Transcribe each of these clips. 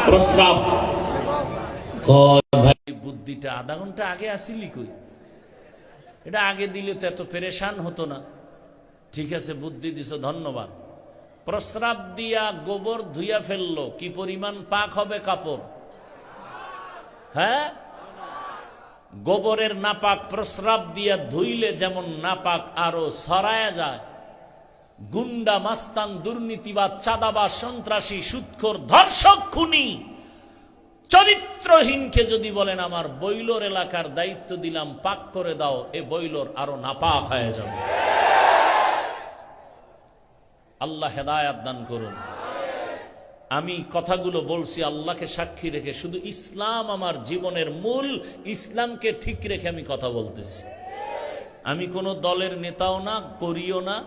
প্রস্রাব। ভাই বুদ্ধিটা আধা ঘন্টা আগে আসিলি কই? এটা আগে দিলে তো এত পেরেশান হতো না। ঠিক আছে, বুদ্ধি দিছ, ধন্যবাদ। প্রস্রাব দিয়া গোবর ধুইয়া ফেললো, কি পরিমাণ পাক হবে কাপড়? হ্যাঁ, গোবরের নাপাক প্রস্রাব দিয়া ধুইলে যেমন নাপাক আরো ছড়ায়া যায়। গুন্ডা, মাস্তান, দুর্নীতিবাদ, চাঁদাবাজ, সন্ত্রাসী, সুদখোর, ধর্ষক, খুনি, চরিত্রহীনকে যদি বলেন আমার বইলোর এলাকার দায়িত্ব দিলাম, পাক করে দাও, এ বইলোর আরো নাপাক হয়ে যাবে। আল্লাহ হেদায়াত দান করুন। আমি কথাগুলো বলছি আল্লাহকে সাক্ষী রেখে, শুধু ইসলাম আমার জীবনের মূল, ইসলামকে ঠিক রেখে আমি কথা বলতেছি। আমি কোনো দলের নেতাও না, করিও না।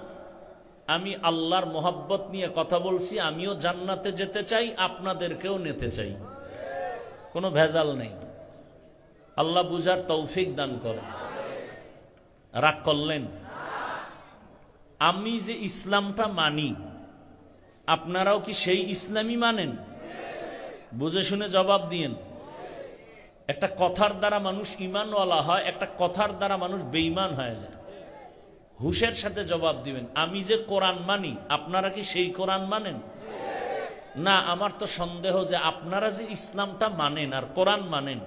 আমি আল্লাহর মোহাব্বত নিয়ে কথা বলছি। আমিও জান্নাতে যেতে চাই, আপনাদেরকেও নিতে চাই, কোনো ভেজাল নেই। আল্লাহ বুঝার তৌফিক দান করেন। রাগ করলেন? আমি যে ইসলামটা মানি, আপনারাও কি সেই ইসলামই মানেন? বুঝে শুনে জবাব দিয়েন। একটা কথার দ্বারা মানুষ ঈমানওয়ালা হয়, একটা কথার দ্বারা মানুষ বেঈমান হয়ে যায়। হুশের সাথে জবাব দিবেন। আমি যে কোরআন মানি, আপনারা কি সেই কোরআন মানেন? না, আমার তো সন্দেহ যে আপনারা যে ইসলামটা মানেন আর কোরআন মানেন,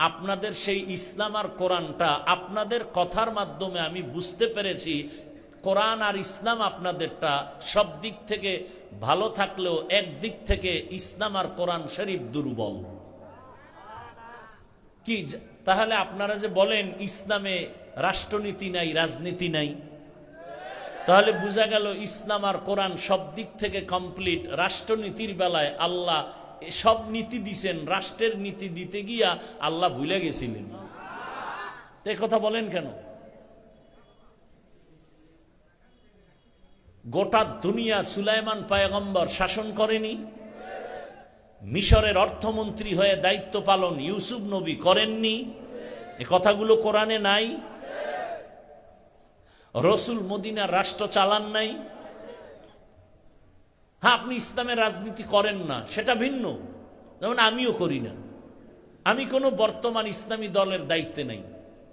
আপনাদের সেই ইসলাম আর কোরআনটা আপনাদের কথার মাধ্যমে আমি বুঝতে পেরেছি কোরআন আর ইসলাম আপনাদেরটা সব দিক থেকে ভালো থাকলেও একদিক থেকে ইসলাম আর কোরআন শরীফ দুর্বল। কি তাহলে আপনারা যে বলেন ইসলামে রাষ্ট্রনীতি নাই, রাজনীতি নাই, তাহলে বোঝা গেল ইসলাম আর কোরআন সব দিক থেকে কমপ্লিট। রাষ্ট্রনীতির বেলায় আল্লাহ সব নীতি দিছেন, রাষ্ট্রের নীতি দিতে গিয়া আল্লাহ ভুলে গেছিলেন। তো এই কথা বলেন কেন? গোটা দুনিয়া সুলাইমান পয়গম্বর শাসন করেনি? মিশরের অর্থমন্ত্রী হয়ে দায়িত্ব পালন ইউসুফ নবী করেননি? এ কথাগুলো কোরআনে নাই? রসুল মদিনার রাষ্ট্র চালান নাই? হ্যাঁ, আপনি ইসলামের রাজনীতি করেন না, সেটা ভিন্ন, যেমন আমিও করি না। আমি কোনো বর্তমান ইসলামী দলের দায়িত্বে নাই।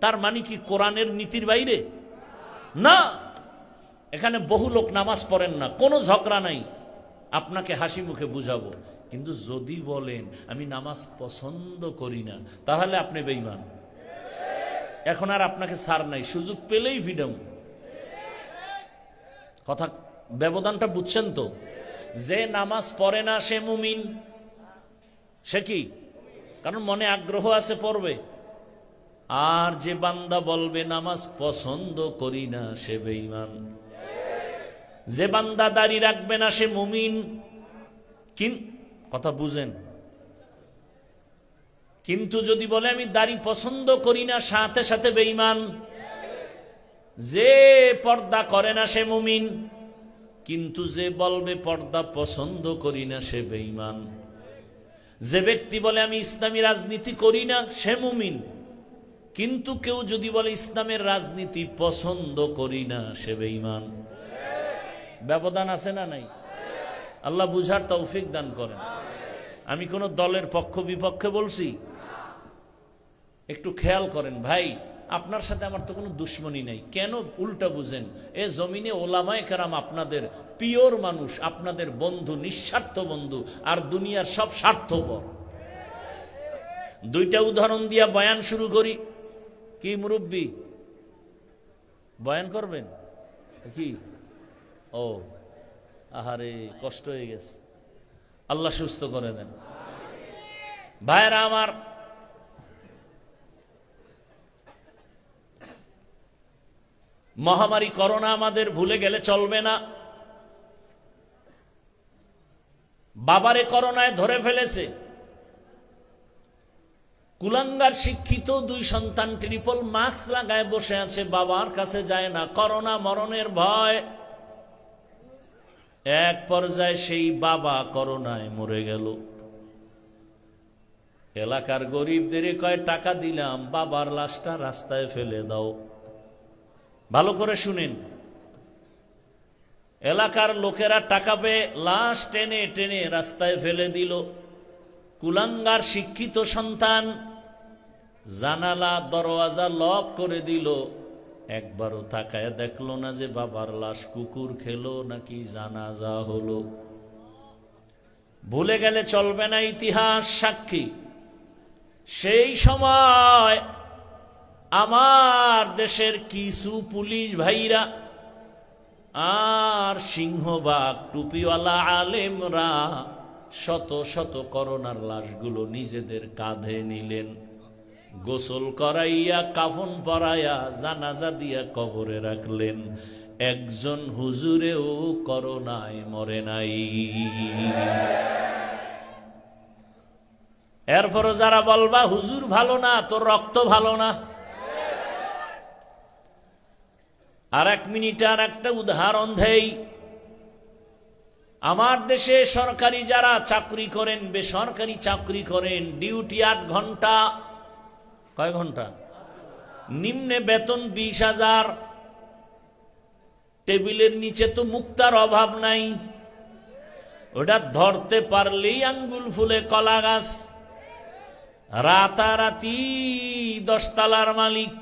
তার মানে কি কোরআনের নীতির বাইরে? না। এখানে বহু লোক নামাজ পড়েন না, কোনো ঝগড়া নাই, আপনাকে হাসি মুখে বুঝাবো। কিন্তু যদি বলেন আমি নামাজ পছন্দ করি না, তাহলে আপনি বেঈমান। এখন আর আপনাকে ছাড় নাই, সুযোগ পেলেই ফ্রিডম। কথা ব্যবধানটা বুঝছেন তো? যে নামাজ পড়ে না সে মুমিন, সে কি? কারণ মনে আগ্রহ আছে, পড়বে। আর যে বান্দা বলবে নামাজ পছন্দ করি না, সে বেঈমান। যে বান্দা দাড়ি রাখবে না সে মুমিন। কথা বুঝেন? কিন্তু যদি বলে আমি দাড়ি পছন্দ করি না, সাথে সাথে বেঈমান। যে পর্দা করে না সে মুমিন, কিন্তু যে বলবে পর্দা পছন্দ করি না সে বেঈমান। যে ব্যক্তি বলে আমি ইসলামী রাজনীতি করি না, সে মুমিন। কিন্তু কেউ যদি বলে ইসলামের রাজনীতি পছন্দ করি না, সে বেঈমান। ব্যবধান আছে না নাই? আল্লাহ বুঝার তৌফিক দান করেন। আমি কোন দলের পক্ষ বিপক্ষে বলছি? একটু খেয়াল করেন ভাই, আপনার সাথে আমার তো কোনো দুশ্মনী নেই। কেন উল্টা বুঝেন? এ জমিনে ওলামায়ে কেরাম আপনাদের পিওর মানুষ, আপনাদের বন্ধু, নিঃস্বার্থ বন্ধু, আর দুনিয়ার সব স্বার্থপর। দুইটা উদাহরণ দিয়া বয়ান শুরু করি। কি মুরব্বী, বয়ান করবেন কি? ও আহারে, কষ্ট হয়ে গেছে, আল্লাহ সুস্থ করে দেন। ভাইরা আমার, মহামারী করোনা আমাদের ভুলে গেলে চলবে না। বাবারে করোনায় ধরে ফেলেছে। কুলাঙ্গার শিক্ষিত দুই সন্তান ট্রিপল মাস্ক লাগায় বসে আছে, বাবার কাছে যায় না, করোনা মরণের ভয়। এক পর্যায়ে সেই বাবা করোনায় মরে গেল। এলাকার গরিবদের কয় টাকা দিলাম, বাবার লাশটা রাস্তায় ফেলে দাও। ভালো করে শুনেন, এলাকার লোকেরা টাকা পেয়ে লাশ টেনে টেনে রাস্তায় ফেলে দিল। কুলাঙ্গার শিক্ষিত সন্তান জানালা দরওয়াজা লক করে দিল, একবারও তাকায় দেখলো না যে বাবার লাশ কুকুর খেলো নাকি জানাজা হলো। ভুলে গেলে চলবে না, ইতিহাস সাক্ষী। সেই সময় আমার দেশের কিছু পুলিশ ভাইরা আর সিংহবাগ টুপিওয়ালা আলেমরা শত শত করোনার লাশগুলো নিজেদের কাঁধে নিলেন, গোসল করাইয়া কাফন পরাইয়া জানাজা দিয়া কবরে রাখলেন। একজন হুজুরেও করোনায় মরে নাই। এরপরও যারা বলবা হুজুর ভালো না, তোর রক্ত ভালো না। আর 1 মিনিট আর একটা উদাহরণ দেই। আমার দেশে সরকারি যারা চাকরি করেন, বেসরকারি চাকরি করেন, ডিউটি 8 ঘন্টা। কয় ঘন্টা? নিম্নে বেতন 20,000। টেবিলের নিচে তো মুক্তার অভাব নাই, ওটা ধরতে পারলেই আঙ্গুল ফুলে কলা গাছ। রাতারাতি 10 তলার মালিক।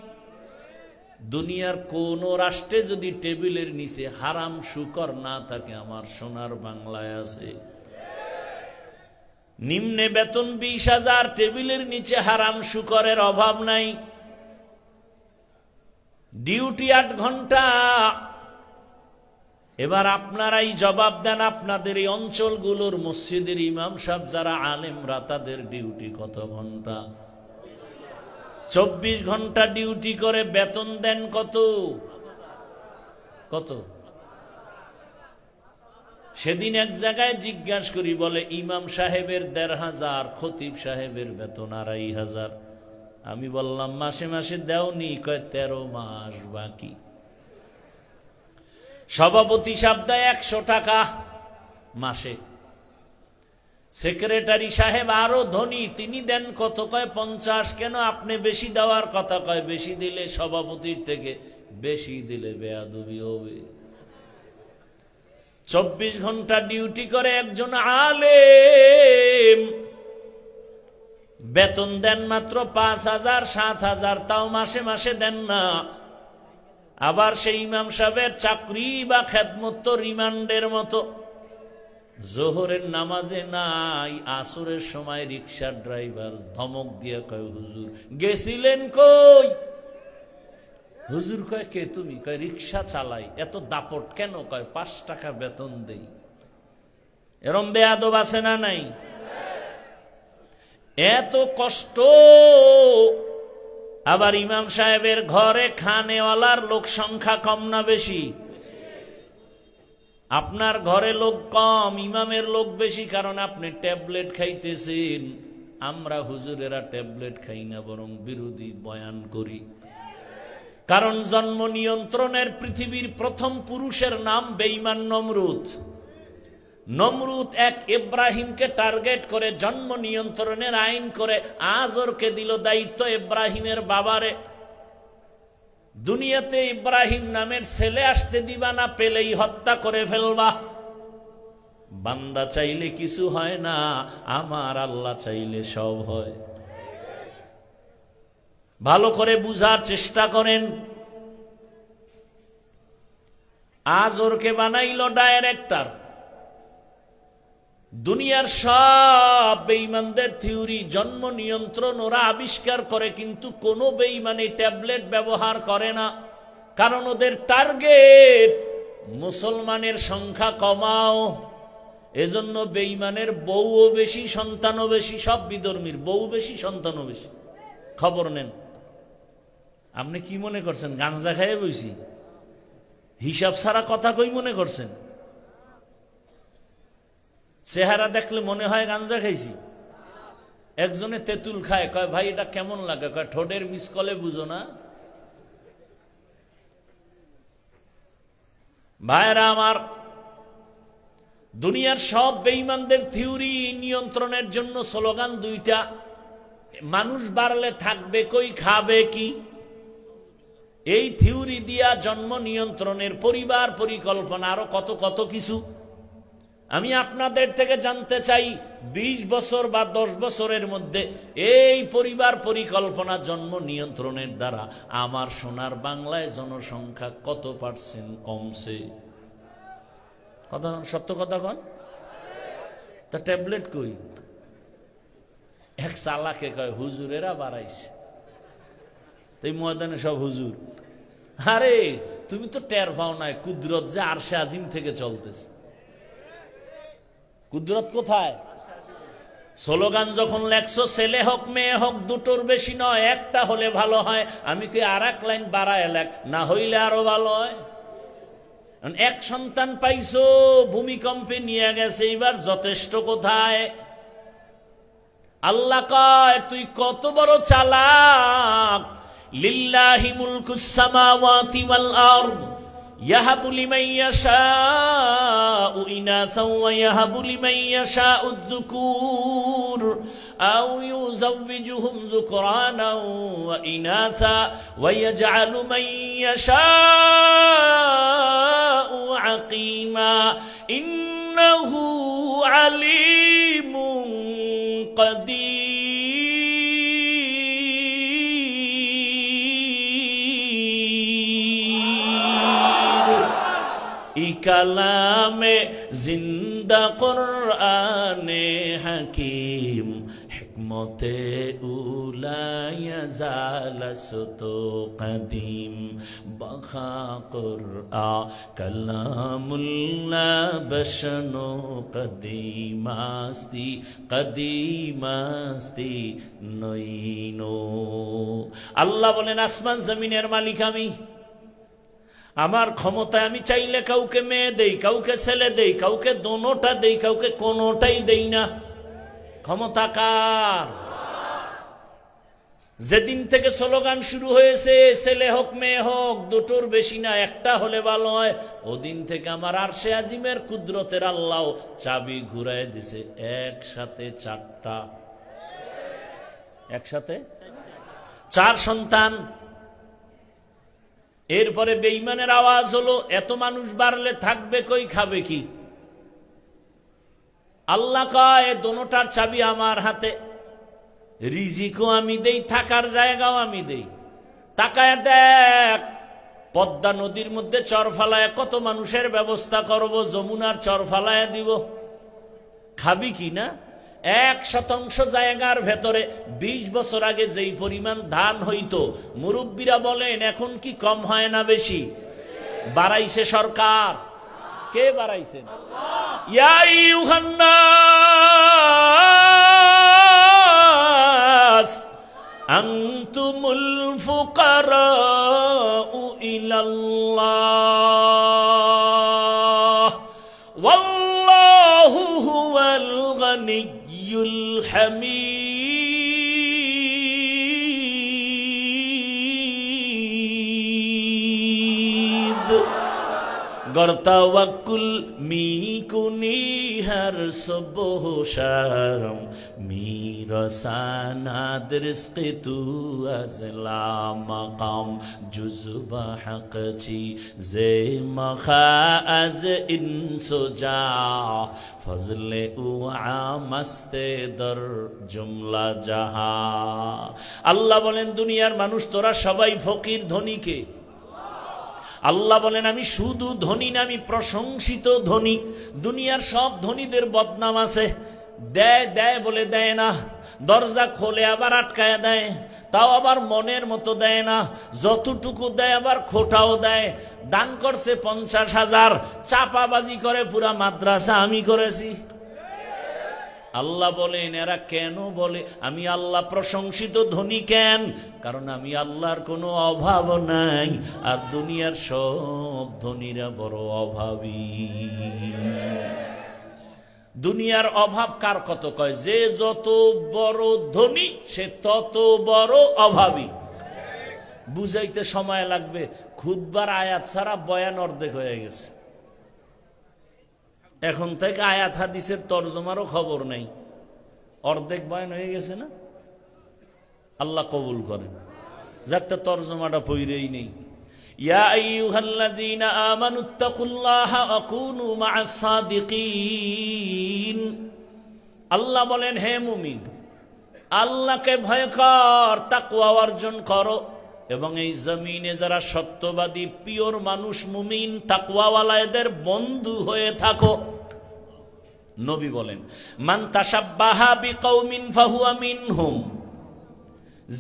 দুনিয়ার কোন রাষ্ট্রে যদি টেবিলের নিচে হারাম শুকর না থাকে, আমার সোনার বাংলায় আছে। নিম্নে বেতন 20,000, টেবিলের নিচে হারাম শুকরের অভাব নাই। ডিউটি 8 ঘন্টা। এবার আপনারাই জবাব দেন, আপনাদের এই অঞ্চলগুলোর মসজিদের ইমাম সাহেব যারা আলেমরা, তাদের ডিউটি কত ঘন্টা? 24 ঘন্টা ডিউটি করে, বেতন দেন কত? কত? সেদিন এক জায়গায় জিজ্ঞাসা করি, বলে ইমাম সাহেবের 1,500, খতিব সাহেবের বেতন 2,500। আমি বললাম মাসে মাসে দেওনি? কয় 13 মাস বাকি। সভাপতি সাহেব দেয় 100 টাকা মাসে। সেক্রেটারি সাহেব আরো ধনী, তিনি দেন কত? কয় 50। কেন আপনি বেশি দেওয়ার কথা? কয় বেশি দিলে সভাপতির থেকে বেশি দিলে বেয়াদবি হবে। 24 ঘন্টা ডিউটি করে একজন আলেম, বেতন দেন মাত্র 5,000 7,000, তাও মাসে মাসে দেন না। আবার সেই ইমাম সাহেবের চাকরি বা খেদমত তো রিমান্ডের মতো। জোহরের নামাজে নাই, আসরের সময় রিকশার ড্রাইভার ধমক দিয়ে কয় হুজুর গেছিলেন কই? হুজুর কয় কে তুমি? কয় রিকশা চালাই। এত দাপট কেন? কয় 5 টাকা বেতন দেই। এরম বেয়াদব আছে না নাই? এত কষ্ট। আবার ইমাম সাহেবের ঘরে খানেওয়ালার লোক সংখ্যা কম না বেশি? আপনার ঘরে লোক কম, ইমামের লোক বেশি, কারণ আপনি ট্যাবলেট খাইতেছেন। আমরা হুজুরেরা ট্যাবলেট খাই না, বরং বিরোধী বয়ান করি। কারণ জন্ম নিয়ন্ত্রণের পৃথিবীর প্রথম পুরুষের নাম বেঈমান নমরুদ। নমরুদ এক ইব্রাহিমকে টার্গেট করে জন্ম নিয়ন্ত্রণের আইন করে আজরকে দিল দায়িত্ব ইব্রাহিমের বাবারে। দুনিয়াতে ইব্রাহিম নামের ছেলে আসতে দিবা না, পেলেই হত্যা করে ফেলবা। বান্দা চাইলে কিছু হয় না, আমার আল্লাহ চাইলে সব হয়। ভালো করে বুঝার চেষ্টা করেন। আজরকে বানাইল ডাইরেক্টর। দুনিয়ার সব বেঈমানদের থিওরি, জন্ম নিয়ন্ত্রণ ওরা আবিষ্কার করে, কিন্তু কোন বেঈমানি ট্যাবলেট ব্যবহার করে না। কারণ ওদের টার্গেট মুসলমানের সংখ্যা কমাও। এজন্য বেঈমানের বউও বেশি, সন্তানও বেশি। সব বিধর্মীর বউ বেশি, সন্তানও বেশি। খবর নেন। আপনি কি মনে করছেন গাঁজা খাইয়ে বইছি? হিসাব ছাড়া কথা কই মনে করছেন? চেহারা দেখলে মনে হয় গাঁজা খাইছি। একজনে তেঁতুল খায়, কয় ভাই এটা কেমন লাগে? কয় ঠোঁটের মিসকলে বুঝো না। ভাইরা আমার, দুনিয়ার সব বেঈমানদের থিওরি নিয়ন্ত্রণের জন্য স্লোগান 2টা। মানুষ বাড়লে থাকবে কই, খাবে কি। এই থিওরি দিয়া জন্ম নিয়ন্ত্রণের, পরিবার পরিকল্পনা, আরো কত কত কিছু। আমি আপনাদের থেকে জানতে চাই 20 বছর বা 10 বছরের মধ্যে এই পরিবার পরিকল্পনা জন্ম নিয়ন্ত্রণের দ্বারা আমার সোনার বাংলায় জনসংখ্যা কত % কমছে? কথা সত্য কথা কন। তা ট্যাবলেট কই? এক চালাকে কয় হুজুরেরা বাড়াইছে, এই ময়দানে সব হুজুর। আরে তুমি তো টের পাও নাই কুদরত যে আরশে আজিম থেকে চলতেছে। কুদরত কোথায়? স্লোগান যখন লেখছো ছেলে হোক মেয়ে হোক দুটোর বেশি নয়, একটা হলে ভালো হয়। আমি কি আর এক লাইন বাড়ায় লেখ, না হইলে আরো ভালো হয়। এক সন্তান পাইছো, ভূমিকম্পে নিয়ে গেছে, এবার যথেষ্ট কোথায়? আল্লাহ কয় তুই কত বড় চালাক। লিল্লাহি মুলকুস সামাওয়াতি ওয়াল আরদ ইয়াহাবু লিমান ইয়াশাউ ইনাসা ওয়া ইয়াহাবু লিমান ইয়াশাউ যুকুর আও ইউযাওবিজুহুম যুকরানা ওয়া ইনাসা ওয়া ইয়াজআলু মান ইয়াশাউ আকিমা ইন্নাহু আলিমুন কাদির। কালামে জিন্দা কুরআনে হাকিম হিকমতে উলায়া জালাসতো কদিম বাখা কুরআন কালামুল্লাহ বশনো কদিমাস্তি কদিমাস্তি নইনো। আল্লাহ বলেন আসমান জমিনের মালিক আমি। আমার ক্ষমতায় আমি চাইলে কাউকে মেয়ে দেই, কাউকে ছেলে দেই, কাউকে দোনোটা দেই, কাউকে কোনোটাই দেই না। ক্ষমতা কার? যেদিন থেকে স্লোগান শুরু হয়েছে ছেলে হোক মেয়ে হোক দুটোর বেশি না, একটা হলে ভালো হয়, ওদিন থেকে আমার আরশে আজিমের কুদরতের আল্লাহ চাবি ঘুরায় দিছে একসাথে 4টা। একসাথে 4 সন্তান। এরপরে বেঈমানের আওয়াজ হলো এত মানুষ বাড়লে থাকবে কই, খাবে কি? আল্লাহ কয় দোনোটার চাবি আমার হাতে, রিজিকও আমি দেই, থাকার জায়গাও আমি দেই। তাকায় দেখ পদ্মা নদীর মধ্যে চর ফালায় কত মানুষের ব্যবস্থা করব, যমুনার চর ফালায় দিব, খাবি কি না? 1% জায়গার ভেতরে 20 বছর আগে যেই পরিমাণ ধান হইতো, মুরব্বীরা বলেন এখন কি কম হয় না বেশি? বাড়াইছে সরকার। কে বাড়াইছেন? ইয়া আইয়ুহান নাস আনতুমুল ফুকারাউ ইলাল্লাহ ওয়াল্লাহু হুয়াল গনিয়্যুল হামিদ। গর্তাওয়াকুল মিকুনি হর সুবহ শাম মিরসানাদ রিজকে তু আজলা মাকাম জুজবা হকচি জে মখা আজ ইনসুজা ফজলে উ আমস্তে দর জুমলা জাহা। আল্লাহ বলেন দুনিয়ার মানুষ তোরা সবাই ফকির, ধনীকে আল্লাহ বলেন আমি শুধু ধনী না, আমি প্রশংসিত ধনী। দুনিয়ার সব ধনীদের বদনাম আছে, দেয় দেয় বলে দেয় না, দরজা খোলে আবার আটকায় দেয়, তাও আবার মনের মতো দেয় না, যতটুকু দেয় আবার খোটাও দেয়। দান করছে 50,000, চাপাবাজি করে পুরা মাদ্রাসা আমি করেছি। আল্লাহ বলেন এরা কেন বলে আমি আল্লাহ প্রশংসিত ধনী কেন? কারণ আমি আল্লাহর কোনো অভাব নাই, আর দুনিয়ার সব ধনীরা বড় অভাবী। দুনিয়ার অভাব কার কত কয়? যে যত বড় ধনী সে তত বড় অভাবী। বুঝাইতে সময় লাগবে, খুতবার আয়াত ছাড়া বয়ান অর্ধেক হয়ে গেছে। এখন থেকে আয়াত হাদিসের তরজমারও খবর নেই, অর্ধেক বয়ান হয়ে গেছে না? আল্লাহ কবুল করেন, যাতে তরজমাটা পইরেই নেই। ইয়া আইয়ুহাল্লাযীনা আমানুত্তাকুল্লাহা ওয়া কুনু মা'আস সাদিকিন। আল্লাহ বলেন, হে মুমিন, আল্লাহকে ভয় কর, তাকওয়া অর্জন করো, এবং এই জমিনে যারা সত্যবাদী পিওর মানুষ মুমিন তাকওয়াওয়ালা এদের বন্ধু হয়ে থাকো। নবী বলেন, মান তাশাব্বাহা বিকওমিন ফাহুয়া মিনহুম।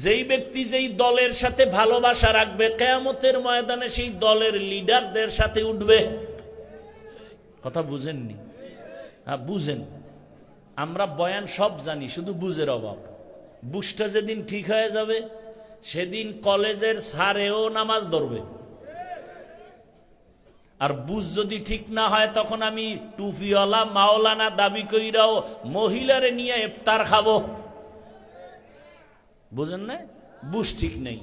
যেই ব্যক্তি যেই দলের সাথে ভালোবাসা রাখবে, কিয়ামতের ময়দানে সেই দলের লিডারদের সাথে উঠবে। কথা বুঝেননি? হ্যাঁ বুঝেন। আমরা বয়ান সব জানি, শুধু বুঝের অভাব। বুঝটা যেদিন ঠিক হয়ে যাবে সেদিন কলেজের স্যারেও নামাজ ধরবে। আর বুঝ যদি ঠিক না হয় তখন আমি টুপিওয়ালা মাওলানা দাবি কইরাও মহিলারে নিয়ে ইফতার খাবো। বুঝেন না? বুঝ ঠিক নেই।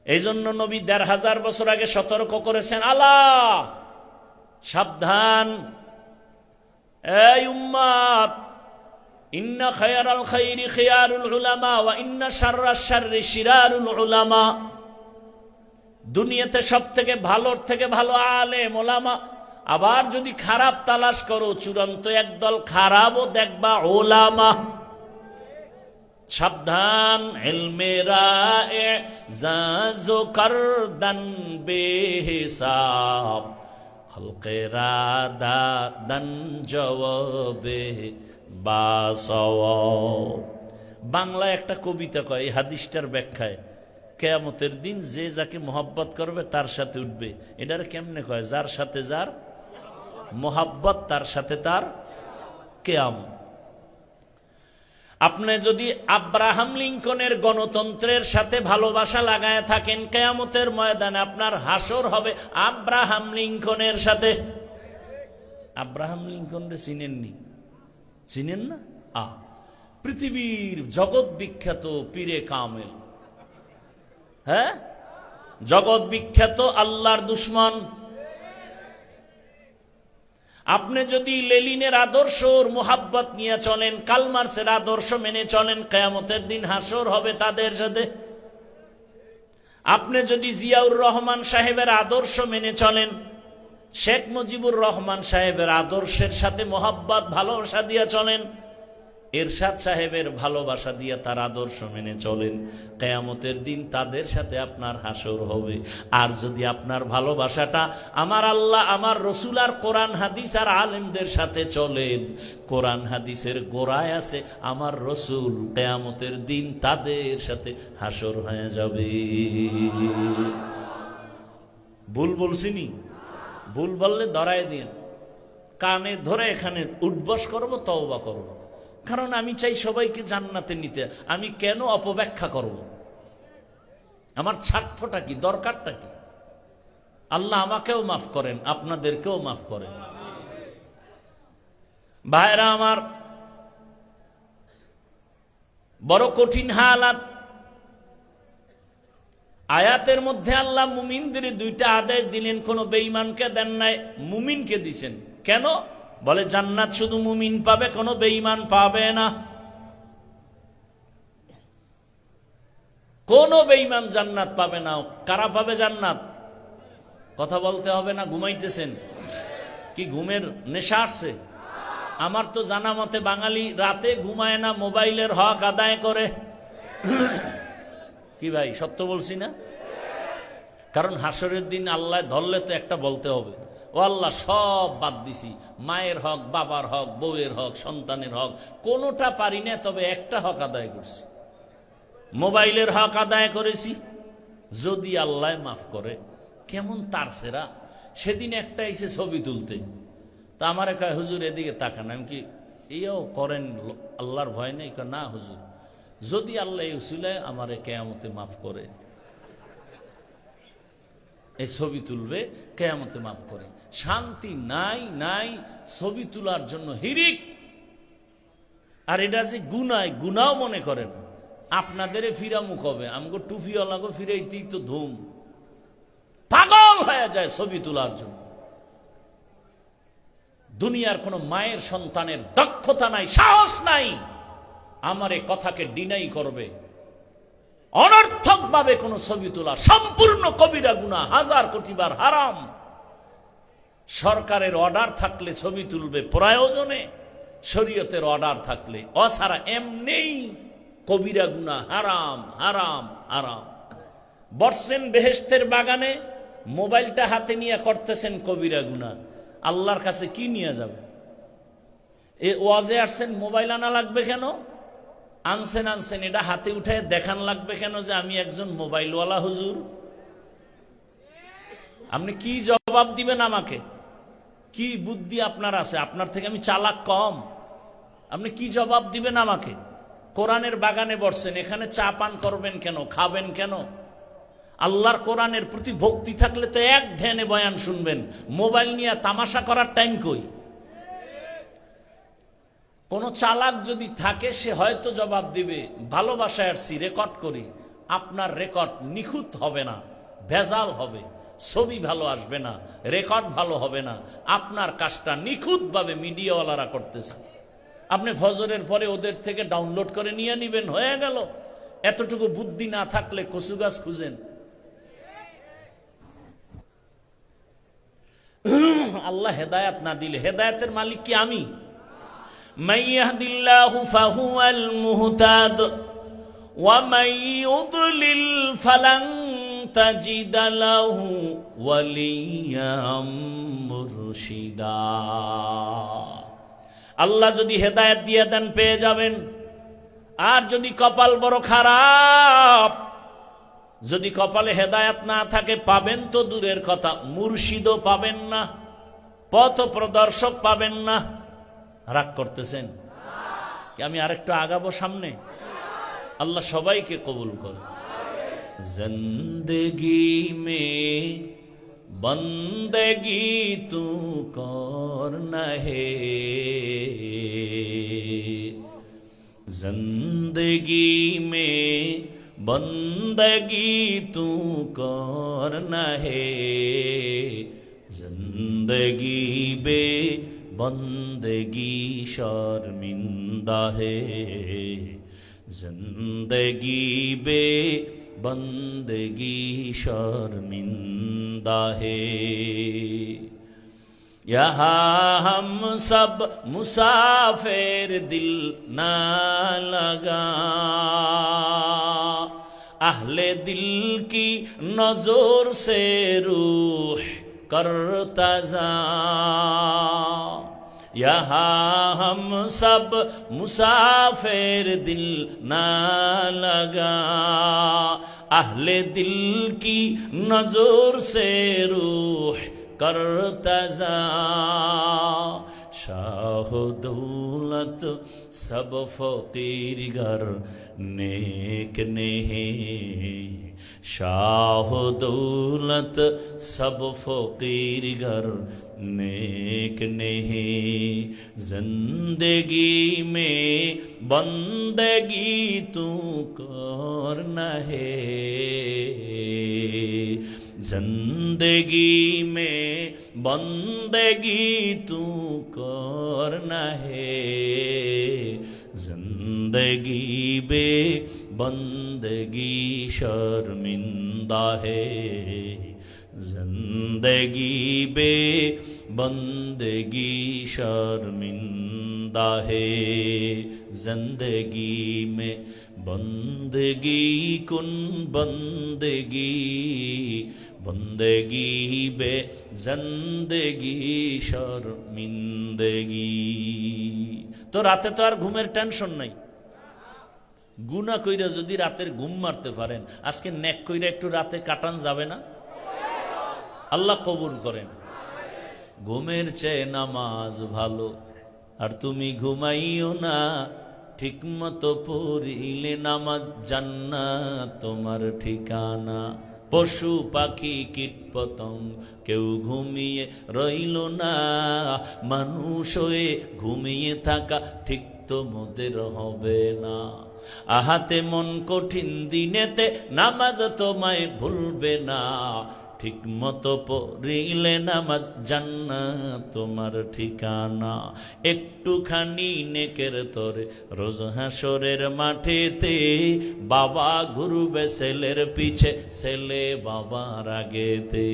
এই জন্য নবী ১৫০০ বছর আগে সতর্ক করেছেন, আলা সাবধান, এই উম্মত, ইন্না খায়রাল খায়রি খিয়ারুল উলামা ওয়া ইন্না শাররাশ শাররি শিরারুল উলামা। দুনিয়াতে সবথেকে ভালোর থেকে ভালো আলেম ওলামা। আবার যদি খারাপ তালাশ করো, চূড়ান্ত একদল খারাপও দেখবা ওলামা। সাবধান, ইলমেরা এজাজো করদান বেহিসাব, খলকেরা দাদান জওয়াবে বাসওয়াব। বাংলা একটা কবিতা কয় এই হাদিসটার ব্যাখ্যায়, কিয়ামতের দিন যে যাকে মোহাব্বত করবে তার সাথে উঠবে। এটার কেমনে কয়? যার সাথে যার মোহাব্বত তার সাথে তার কিয়ামত। আপনি যদি আব্রাহাম লিঙ্কনের গণতন্ত্রের সাথে ভালোবাসা লাগায় থাকেন, কিয়ামতের ময়দানে আপনার হাসর হবে আব্রাহাম লিঙ্কনের সাথে। আব্রাহাম লিঙ্কনরে চিনেননি? চিনেন না? পৃথিবীর জগৎ বিখ্যাত পীরে কামেল, হ্যাঁ, জগৎ বিখ্যাত আল্লাহর দুশ্মন। আপনি যদি লেনিনের আদর্শর মোহাব্বত নিয়ে চলেন, কালমার্সের আদর্শ মেনে চলেন, কিয়ামতের দিন হাসর হবে তাদের সাথে। আপনি যদি জিয়াউর রহমান সাহেবের আদর্শ মেনে চলেন, শেখ মুজিবুর রহমান সাহেবের আদর্শের সাথে মোহাব্বত ভালোবাসা দিয়ে চলেন, এরশাদ সাহেবের ভালোবাসা দিয়ে তার আদর্শ মেনে চলেন, কিয়ামতের দিন তাদের সাথে আপনার হাসর হবে। আর যদি আপনার ভালোবাসাটা আমার আল্লাহ, আমার রসুল আর কোরআন হাদিস আর আলেমদের সাথে চলেন, কোরআন হাদিসের গোড়ায় আছে আমার রসুল, কিয়ামতের দিন তাদের সাথে হাসর হয়ে যাবে। ভুল বলছিনি? ভুল বললে ধরায় দিন, কানে ধরে এখানে উঠবস করবো, তওবা করবো। কারণ আমি চাই সবাইকে জান্নাতে নিতে। আমি কেন অপব্যাখ্যা করব? আমার স্বার্থটা কি, দরকারটা কি? আল্লাহ আমাকেও মাফ করেন, আপনাদেরকেও মাফ করেন। ভাইরা আমার, বড় কঠিন হালাত। আয়াতের মধ্যে আল্লাহ মুমিনদের দুইটা আদেশ দিলেন, কোন বেঈমানকে দেন নাই, মুমিনকে দিছেন। কেন? বলে জান্নাত শুধু মুমিন পাবে, কোনো বেঈমান পাবে না। কোন বেঈমান জান্নাত পাবে না। কারা পাবে জান্নাত? কথা বলতে হবে না? ঘুমাইতেছেন কি? ঘুমের নেশা আসছে? আমার তো জানা মতে বাঙালি রাতে ঘুমায় না, মোবাইলের হক আদায় করে। কি ভাই, সত্য বলছি না? কারণ হাসরের দিন আল্লাহ ধরলে তো একটা বলতে হবে, ও আল্লাহ সব বাদ দিছি, মায়ের হক, বাবার হক, বউয়ের হক, সন্তানের হক, কোনোটা পারি না, তবে একটা হক আদায় করছি, মোবাইলের হক আদায় করেছি। যদি আল্লাহ মাফ করে, কেমন তার সেরা। সেদিন একটা এসে ছবি তুলতে, তা আমার কয় হুজুর এদিকে তাকান। আমি কি এইও করেন আল্লাহর ভয় নেই? না হুজুর, যদি আল্লাহ এই উসিলায় আমারে কিয়ামতে মাফ করে, এই ছবি তুলবে, কিয়ামতে মাফ করে। শান্তি নাই, নাই ছবি তোলার জন্য হিরিক। আর এটা যে গুনায়, গুনাও মনে করে না। আপনাদের ফিরামুখ হবে, আমগো টুপিওয়ালাগো ফিরাইতেই তো ধুম, পাগল হয়ে যায় ছবি তোলার জন্য। দুনিয়ার কোন মায়ের সন্তানের দক্ষতা নাই, সাহস নাই আমার এই কথাকে ডিনাই করবে। অনর্থক ভাবে কোন ছবি তোলা সম্পূর্ণ কবিরা গুনাহ, 1000 কোটি বার হারাম। সরকারের অর্ডার থাকলে ছবি তুলবে প্রয়োজনে, শরীয়তের অর্ডার থাকলে, অসারা এমনিই কবিরা গুনাহ, হারাম হারাম হারাম। বসছেন বেহেশতের বাগানে, মোবাইলটা হাতে নিয়ে করতেছেন কবিরা গুনাহ, আল্লাহর কাছে কি নিয়ে যাবে? এ ওয়াজে আসছেন, মোবাইল আনা লাগবে কেন? আনছেন এটা হাতে উঠায় দেখান লাগবে কেন যে আমি একজন মোবাইলওয়ালা হুজুর? আপনি কি জবাব দিবেন আমাকে? কি বুদ্ধি আপনার আছে? আপনার থেকে আমি চালাক কম? আপনি কি জবাব দিবেন আমাকে? কোরআনের বাগানে বসছেন, এখানে চা পান করবেন কেন, খাবেন কেন? আল্লাহর কোরআনের প্রতি ভক্তি থাকলে তো এক ধ্যানে বয়ান শুনবেন। মোবাইল নিয়ে তামাশা করার টাইম কই? কোন চালাক যদি থাকে সে হয়তো জবাব দিবে, ভালোবাসায় আসছি, রেকর্ড করি। আপনার রেকর্ড নিখুঁত হবে না, ভেজাল হবে, ছবি ভালো আসবে না, রেকর্ড ভালো হবে না। আপনার কাজটা নিখুঁতভাবে মিডিয়াওয়ালারা করতেছে, আপনি ফজরের পরে ওদের থেকে ডাউনলোড করে নিয়ে নিবেন, হয়ে গেল। এতটুকু বুদ্ধি না থাকলে কচু গাছ খুঁজেন। আল্লাহ হেদায়াত না দিলে, হেদায়াতের মালিক কি আমি? من يهد الله فهو المهتد ومن يضلل فلن تجد له وليا مرشدا। আল্লাহ যদি হেদায়েত দিয়ে দেন পেয়ে যাবেন, আর যদি কপাল বড় খারাপ, যদি কপালে হেদায়েত না থাকে পাবেন তো দূরের কথা, মুর্শিদও পাবেন না, পথ প্রদর্শক পাবেন না। রাগ করতেছেন কি? আমি আরেকটু আগাবো সামনে? আল্লাহ সবাইকে কবুল করে। জিন্দেগি মে বন্দেগি তু করনা হে, জিন্দেগি মে বন্দেগি তু করনা হে, জিন্দেগি বে बंदगी शर्मिंदा है, जिंदगी बे बंदगी शर्मिंदा है। यहाँ हम सब मुसाफिर दिल ना लगा, अहले दिल की नजर से रूह करता जा। यहाँ हम सब मुसाफिर दिल ना लगा, अहले दिल की नजर से रूह करता जा। शाह दौलत सब फकीर घर नेक नहीं, शाह दौलत सब फकीर घर नेक नहीं, जिंदगी में बंदगी तू करना है, जिंदगी में बंदगी तू करना है, जिंदगी बे बंदगी शर्मिंदा है, जिंदगी बे बंदगी शर्मिंदा है। जिंदगी में बंदगी कुन बंदगी, बंदगी बे जिंदगी शर्मिंदगी। তো রাতে তো আর ঘুমের টেনশন নাই। গুনাহ কইরা যদি রাতের ঘুম মারতে পারেন, আজকে নেক কইরা একটু রাতে কাটান যাবে না? আল্লাহ কবুল করেন। ঘুমের চেয়ে নামাজ ভালো, আর তুমি ঘুমাইও না, ঠিক মতো পড়িলে নামাজ জান্নাত তোমার ঠিকানা। পশু পাখি কীট পতঙ্গ কেউ ঘুমিয়ে রইল না, মানুষ হয়ে ঘুমিয়ে থাকা ঠিক তোমাদের হবে না। আহাতে মন কঠিন দিনেতে নামাজ তোমায় ভুলবে না, ঠিক মতো পড়িলে নামাজ জান্নাত তোমার ঠিকানা। একটুখানি নেকের তরে রোজ হাসরের মাঠেতে, বাবা ঘুরবে ছেলের পিছে, ছেলে বাবার আগেতে।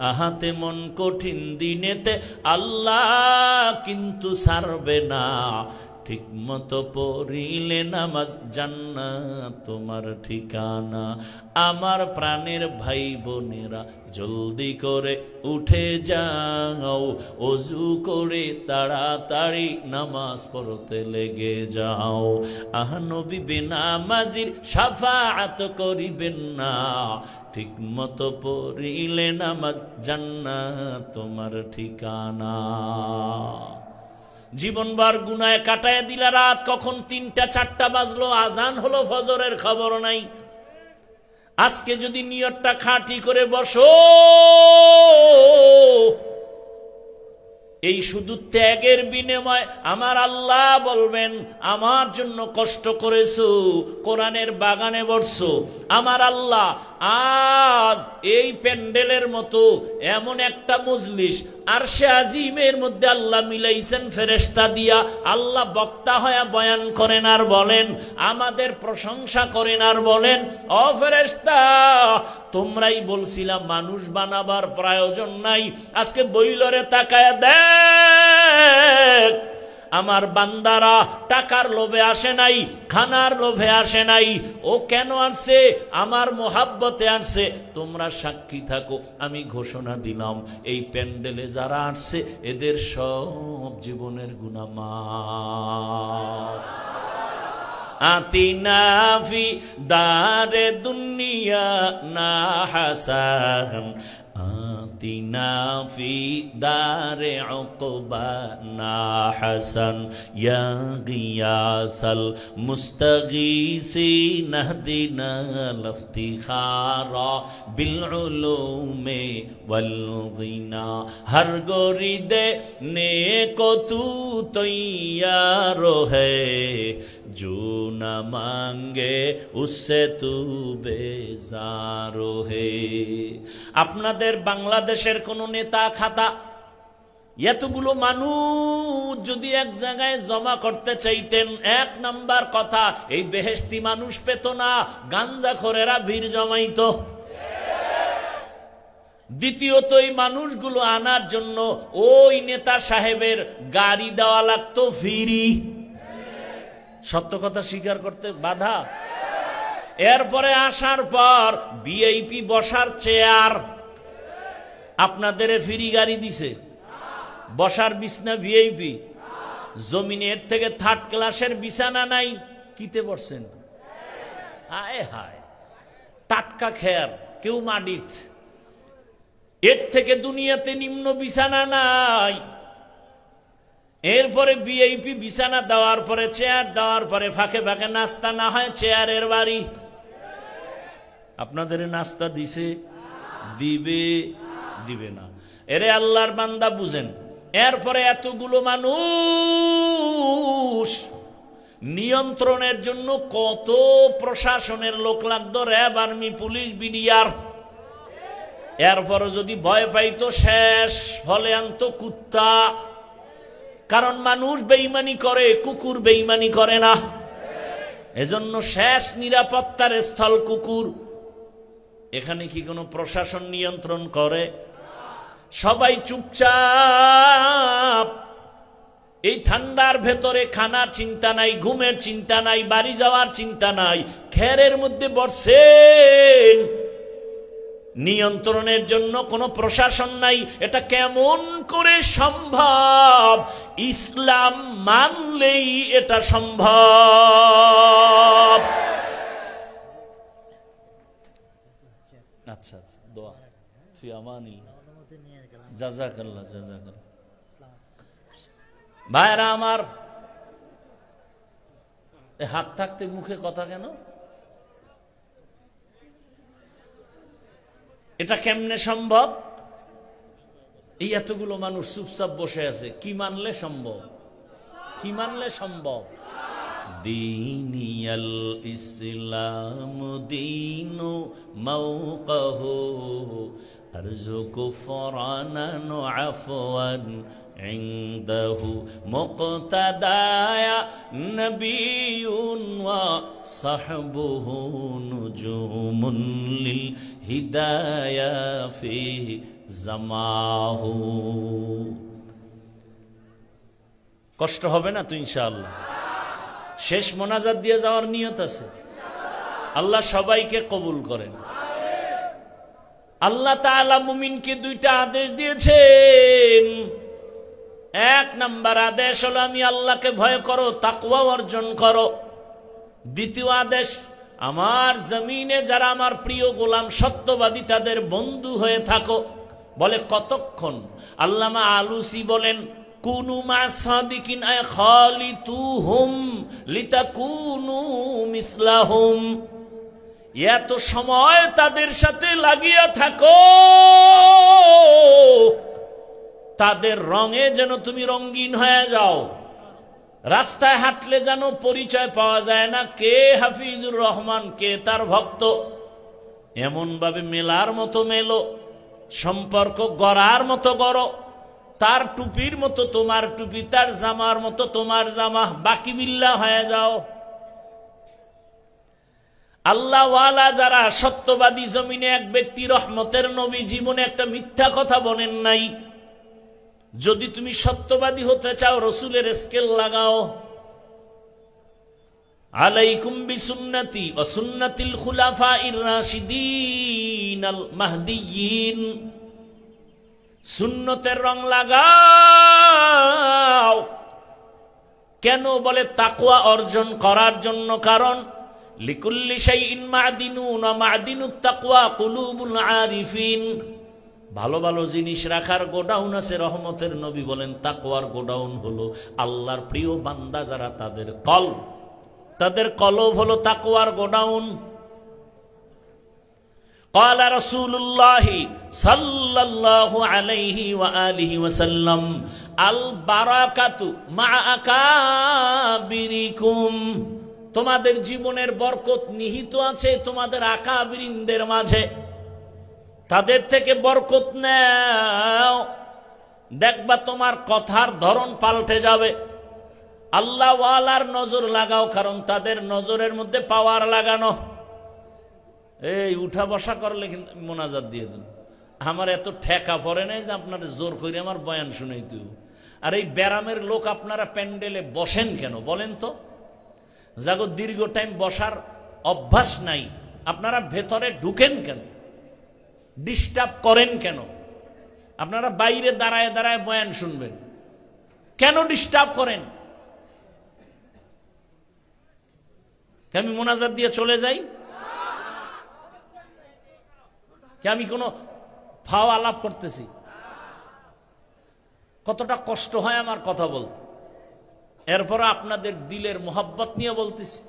আহাতে মন কঠিন দিনেতে আল্লাহ কিন্তু ছাড়বে না, ঠিক মতো পড়িলে নামাজ জান্নাত তোমার ঠিকানা। আমার প্রাণের ভাই বোনেরা জলদি করে উঠে যাও, ওযু করে তাড়াতাড়ি নামাজ পড়তে লেগে যাও। নবী বেনামাজির শাফাআত করিবেন না, ঠিক মতো পড়িলে নামাজ জান্নাত তোমার ঠিকানা। জীবনবার গুনায় কাটায় দিলা রাত, কখন ৩টা ৪টা বাজলো, আজান হলো ফজরের খবর নাই। আজকে যদি নিয়তটা খাঁটি করে বসো, এই শুধু ত্যাগের বিনিময় আমার আল্লাহ বলবেন আমার জন্য কষ্ট করেছো, কোরআনের বাগানে বসছো, আমার আল্লাহ আজ এই প্যান্ডেলের মতো এমন একটা মজলিস আরশে আজিমের মধ্যে আল্লাহ মিলাইছেন ফেরেশতা দিয়া। আল্লাহ বক্তা হয়ে বয়ান করেন আর বলেন, আমাদের প্রশংসা করেন আর বলেন, ও ফেরেশতা তোমরাই বলছিলাম মানুষ বানাবার প্রয়োজন নাই, আজকে বইলরে তাকায় দেখ আমার বান্দারা টাকার লোভে আসে নাই, খানার লোভে আসে নাই, ও কেন আসছে? আমার মোহাব্বতে আসছে। তোমরা সাক্ষী থাকো, আমি ঘোষণা দিলাম এই প্যান্ডেলে যারা আসছে এদের সব জীবনের গুনাহ মাফ। আতিনা ফি দারে দুনিয়া না হাসান, আতিনা ফি দারে উকবা না হাসান, ইয়া গিয়াসাল মুস্তাগীসিন নাহদিনা লফতিখারা বিল উলুমে ওয়াল গিনা। হর গরিদে নেকো তু তৈয়ার হ্যায়, जो न मांगे उससे तू बेजार है। আপনাদের বাংলাদেশের কোন নেতা খাতা এতগুলো মানুষ যদি এক জায়গায় জমা করতে চাইতেন, ১ নাম্বার কথা এই বেহেশতি মানুষ পেত না, গাঞ্জাখোরেরা ভিড় জমাইতো। দ্বিতীয়ত এই মানুষগুলো আনার জন্য ওই নেতা সাহেবের গাড়ি দেওয়া লাগতো ফ্রি। সত্য কথা স্বীকার করতে বাধা। এরপরে আসার পর ভিআইপি বসার চেয়ার আপনাদের ফ্রি গাড়ি দিছে, বসার বিছনা ভিআইপি। জমিনের থেকে 3rd ক্লাসের বিছানা নাই, কিতে বসছেন? আয় হায়, টাটকা খেয়ার, কেউ মাটিত। এর থেকে দুনিয়াতে নিম্ন বিছানা নাই। এরপরে ভিআইপি বিছানা দেওয়ার পরে, চেয়ার দেওয়ার পরে ফাঁকে ফাঁকে নাস্তা না হয় চেয়ারের বাড়ি। আপনাদের নাস্তা দিছে? দিবে? দিবে না। এরে আল্লাহর বান্দা বুঝেন। এরপরে এতগুলো মানুষ নিয়ন্ত্রণের জন্য কত প্রশাসনের লোক লাগতো, র্যাব, আর্মি, পুলিশ, বিডিআর। এরপরে যদি ভয় পাইতো শেষ, ফলে আনতো কুত্তা। কারণ মানুষ বেঈমানি করে, কুকুর বেঈমানি করে না। এজন্য শেষ নিরাপত্তার স্থল কুকুর। এখানে কি কোনো প্রশাসন নিয়ন্ত্রণ করে? সবাই চুপচাপ। এই ঠান্ডার ভেতরে খানার চিন্তা নাই, ঘুমের চিন্তা নাই, বাড়ি যাওয়ার চিন্তা নাই, খেরের মধ্যে বসছেন। নিয়ন্ত্রণের জন্য কোনো প্রশাসন নাই। এটা কেমন করে সম্ভব? ইসলাম মানলেই এটা সম্ভব। আচ্ছা আচ্ছা, দোয়া ফি আমানি, জাযাকাল্লাহ জাযাকাল্লাহ। ভাইরা আমার, হাত থাকতে মুখে কথা কেন? এটা কেমনে সম্ভব? এই এতগুলো মানুষ চুপচাপ বসে আছে, কি মানলে সম্ভব? কি মানলে সম্ভব? দীনিয়াল ইসলাম দীনু মাওকাহু أرزق فرانا عفوا عنده مقتدايا نبي وصحبه نجوم للهدايا فيه زماه. কষ্ট হবে না তো ইনশাআল্লাহ? শেষ মোনাজাত দিয়ে যাওয়ার নিয়ত আছে। আল্লাহ সবাইকে কবুল করেন। আল্লাহ তাআলা মুমিনকে দুইটা আদেশ দিয়েছেন। এক নাম্বার আদেশ হলো আমি আল্লাহকে ভয় করো, তাকওয়া অর্জন করো। দ্বিতীয় আদেশ, আমার জমিনে যারা আমার প্রিয় গোলাম সত্যবাদী তাদের বন্ধু হয়ে থাকো। বলে কতক্ষণ? আল্লামা আলুসি বলেন কুনু মা সাদিকিন আয় খালিতুহুম লিতাকুনু মিসলাহুম। এত সময় তাদের সাথে লাগিয়া থাকো, তাদের রঙে যেন তুমি রঙিন হয়ে যাও। রাস্তায় হাঁটলে যেন পরিচয় পাওয়া যায় না কে হাফিজুর রহমান, কে তার ভক্ত। এমন ভাবে মেলার মতো মেলো, সম্পর্ক গড়ার মতো গড়ো। তার টুপির মতো তোমার টুপি, তার জামার মতো তোমার জামা, বাকি বিল্লা হয়ে যাও। আল্লাহওয়ালা যারা সত্যবাদী, জমিনে এক ব্যক্তি রহমতের নবী জীবনে একটা মিথ্যা কথা বলেন নাই। যদি তুমি সত্যবাদী হতে চাও রসুলের স্কেল লাগাও। আলাইকুম বিসুন্নতি ওয়া সুন্নাতিল খুলাফাইর রাশিদিন আল মাহদিয়িন। সুন্নতের রং লাগাও। কেন? বলে তাকওয়া অর্জন করার জন্য। কারণ লিকুল্লি শাইইন মা'দিনুন ওয়া মা'দিনুত তাকওয়া কুলুবুল আরিফিন। ভালো ভালো জিনিস রাখার গোডাউন আছে। রহমতের নবী বলেন তাকওয়ার গোডাউন হলো আল্লাহর প্রিয় বান্দা যারা তাদের কলব, তাদের কলব হলো তাকওয়ার গোডাউন। قال رسول الله صلى الله عليه وآله وسلم البركة مع أكابركم। তোমাদের জীবনের বরকত নিহিত আছে তোমাদের আকাবিরিনদের মাঝে। তাদের থেকে বরকত নাও, দেখবা তোমার কথার ধরন পাল্টে যাবে। আল্লাহ ওয়ালার নজর লাগাও, কারণ তাদের নজরের মধ্যে পাওয়ার লাগানো। এই উঠা বসা করলে কিন্তু মোনাজাত দিয়ে দিন। আমার এত ঠেকা পড়ে নাই যে আপনারা জোর করে আমার বয়ান শুনাইতে। আর এই ব্যারামের লোক আপনারা প্যান্ডেলে বসেন কেন বলেন তো? যাগো দীর্ঘ টাইম বসার অভ্যাস নাই, আপনারা ভেতরে ঢুকেন কেন? ডিস্টার্ব করেন কেন? আপনারা বাইরে দাঁড়ায় দাঁড়ায় বয়ান শুনবেন কেন? ডিস্টার্ব করেন। আমি মোনাজাত দিয়ে চলে যাই? আমি কোনো ফাও আলাপ করতেছি? কতটা কষ্ট হয় আমার কথা বলতে, এরপর আপনাদের দিলের মোহাব্বত নিয়ে বলতেছি।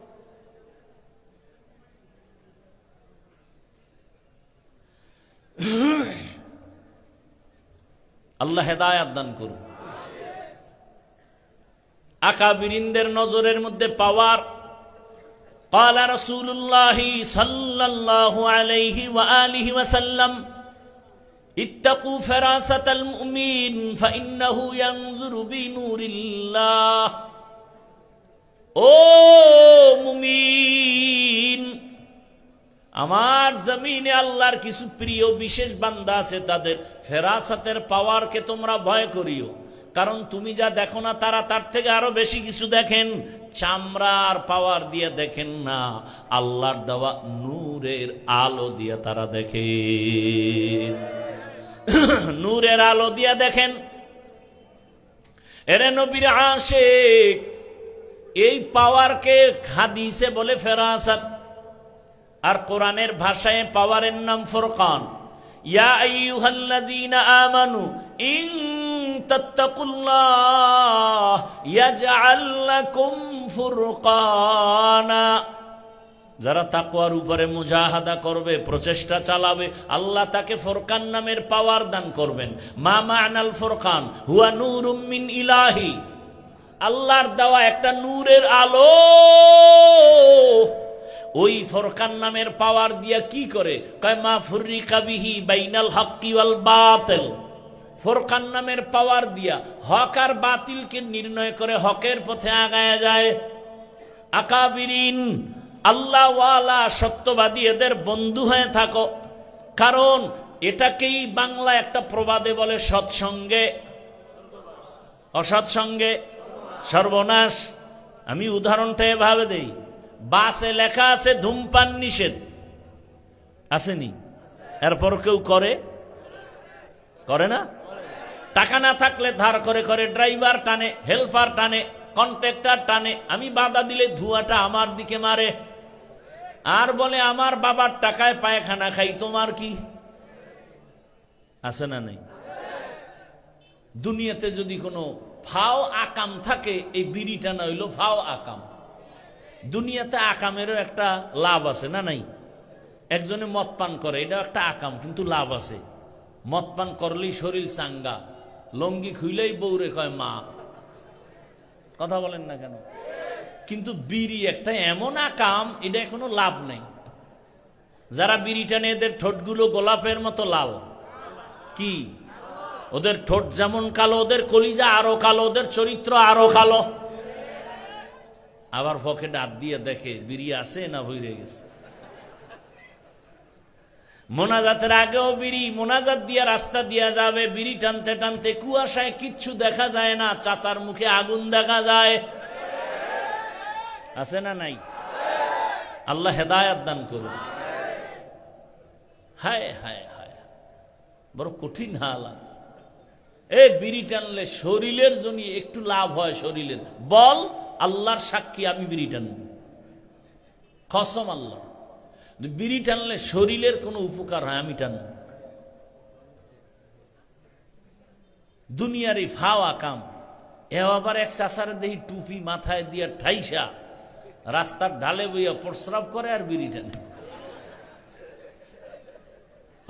আল্লাহ হেদায়াত দান করুন। আকাবিরিনদের নজরের মধ্যে পাওয়ার। قال رسول الله صلى الله عليه وآله وسلم اتقوا فراسة المؤمن فإنه ينظر بنور الله। ও মুমিন, আমার জমিনে আল্লাহর কিছু প্রিয় বিশেষ বান্দা আছে, তাদের ফেরাসাতের পাওয়ারকে তোমরা ভয় করিও। কারণ তুমি যা দেখো না তারা তার থেকে আরো বেশি কিছু দেখেন। চামড়ার পাওয়ার দিয়ে দেখেন না, আল্লাহর দেওয়া নূরের আলো দিয়ে তারা দেখেন। নূরের আলো দিয়ে দেখেন। এরে নবীর আশিক, এই পাওয়ারকে হাদিসে বলে ফেরাসাত, আর কোরআনের ভাষায় পাওয়ারের নাম ফুরকান। ইয়া আইয়ুহাল্লাযীনা আমানু ইন তাত্তাকুল্লাহ ইয়াজআল লাকুম ফুরকানা। যারা তাকওয়ার উপরে মুজাহাদা করবে, প্রচেষ্টা চালাবে, আল্লাহ তাকে ফুরকান নামের পাওয়ার দান করবেন। মা মা'নাল ফুরকান হুয়া নূরুম মিন ইলাহি। আল্লাহর দেওয়া একটা নূরের আলো। ওই ফোরকান নামের পাওয়ার দিয়া কি করে, কয় মা ফুররিকা বিহি বাইনাল হক্কি ওয়াল বাতিল। ফোরকান নামের পাওয়ার দিয়া হক আর বাতিলকে নির্ণয় করে হকের পথে আগায় যায়। আকাবিরিন, আল্লাহ ওয়ালা সত্যবাদী এদের বন্ধু হয়ে থাকো। কারণ এটাকেই বাংলা একটা প্রবাদে বলে, সৎসঙ্গে অসৎসঙ্গে সর্বনাশ। আমি উদাহরণটা এভাবে দেই, বাসে লেখা আছে ধূমপান নিষেধ, আসেনি? এরপর কেউ করে করে না? টাকা না থাকলে ধার করে করে ড্রাইভার টানে, হেল্পার টানে, কন্ট্রাক্টর টানে। আমি বাধা দিলে ধোঁয়াটা আমার দিকে মারে আর বলে আমার বাবার টাকায় পায়খানা খাই, তোমার কি? আছে না নেই? দুনিয়াতে যদি কোনো ফাও আকাম থাকে, এই বিড়ি টানা হইল ফাও আকাম। দুনিয়াতে আকামেরও একটা লাভ আছে না নাই? একজনে মদ পান করে, এটা একটা আকাম, কিন্তু লাভ আছে। মদ পান করলেই শরীর চাঙ্গা, লঙ্গি খুইলেই বউরে কয় মা। কথা বলেন না কেন? কিন্তু বিড়ি একটা এমন আকাম, এটা কোনো লাভ নেই। যারা বিড়ি টানে এদের ঠোঁটগুলো গোলাপের মতো লাল। কি? ওদের ঠোঁট যেমন কালো, ওদের কলিজা আরো কালো, ওদের চরিত্র আরো কালো। আবার পকেটে হাত দিয়ে দেখে বিড়ি আছে না ভইরে গেছে। মোনাজাতের আগেও বিড়ি, মোনাজাত দিয়া রাস্তা দিয়া যাবে, বিড়ি টানতে টানতে কুয়াশায় কিচ্ছু দেখা যায় না, চাচার মুখে আগুন দেখা যায়। আছে না নাই? আল্লাহ হেদায়াত দান করুন। হায় হায় হায়, বড় কঠিন হালাত। এই বিড়ি টানলে শরীরের জন্য একটু লাভ হয়, শরীরের বল। আল্লাহর সাক্ষী, আমি বিড়ি টানব, কসম আল্লাহ। বিড়ি টানলে শরীরের কোনো উপকার হয়, আমি টানব। দুনিয়ার এই ফাওয়া কাম। এ আবার এক চাচারে দেখি টুপি মাথায় দিয়া ঠাইসা রাস্তার ঢালে বইয়া প্রস্রাব করে আর বিড়ি টানে।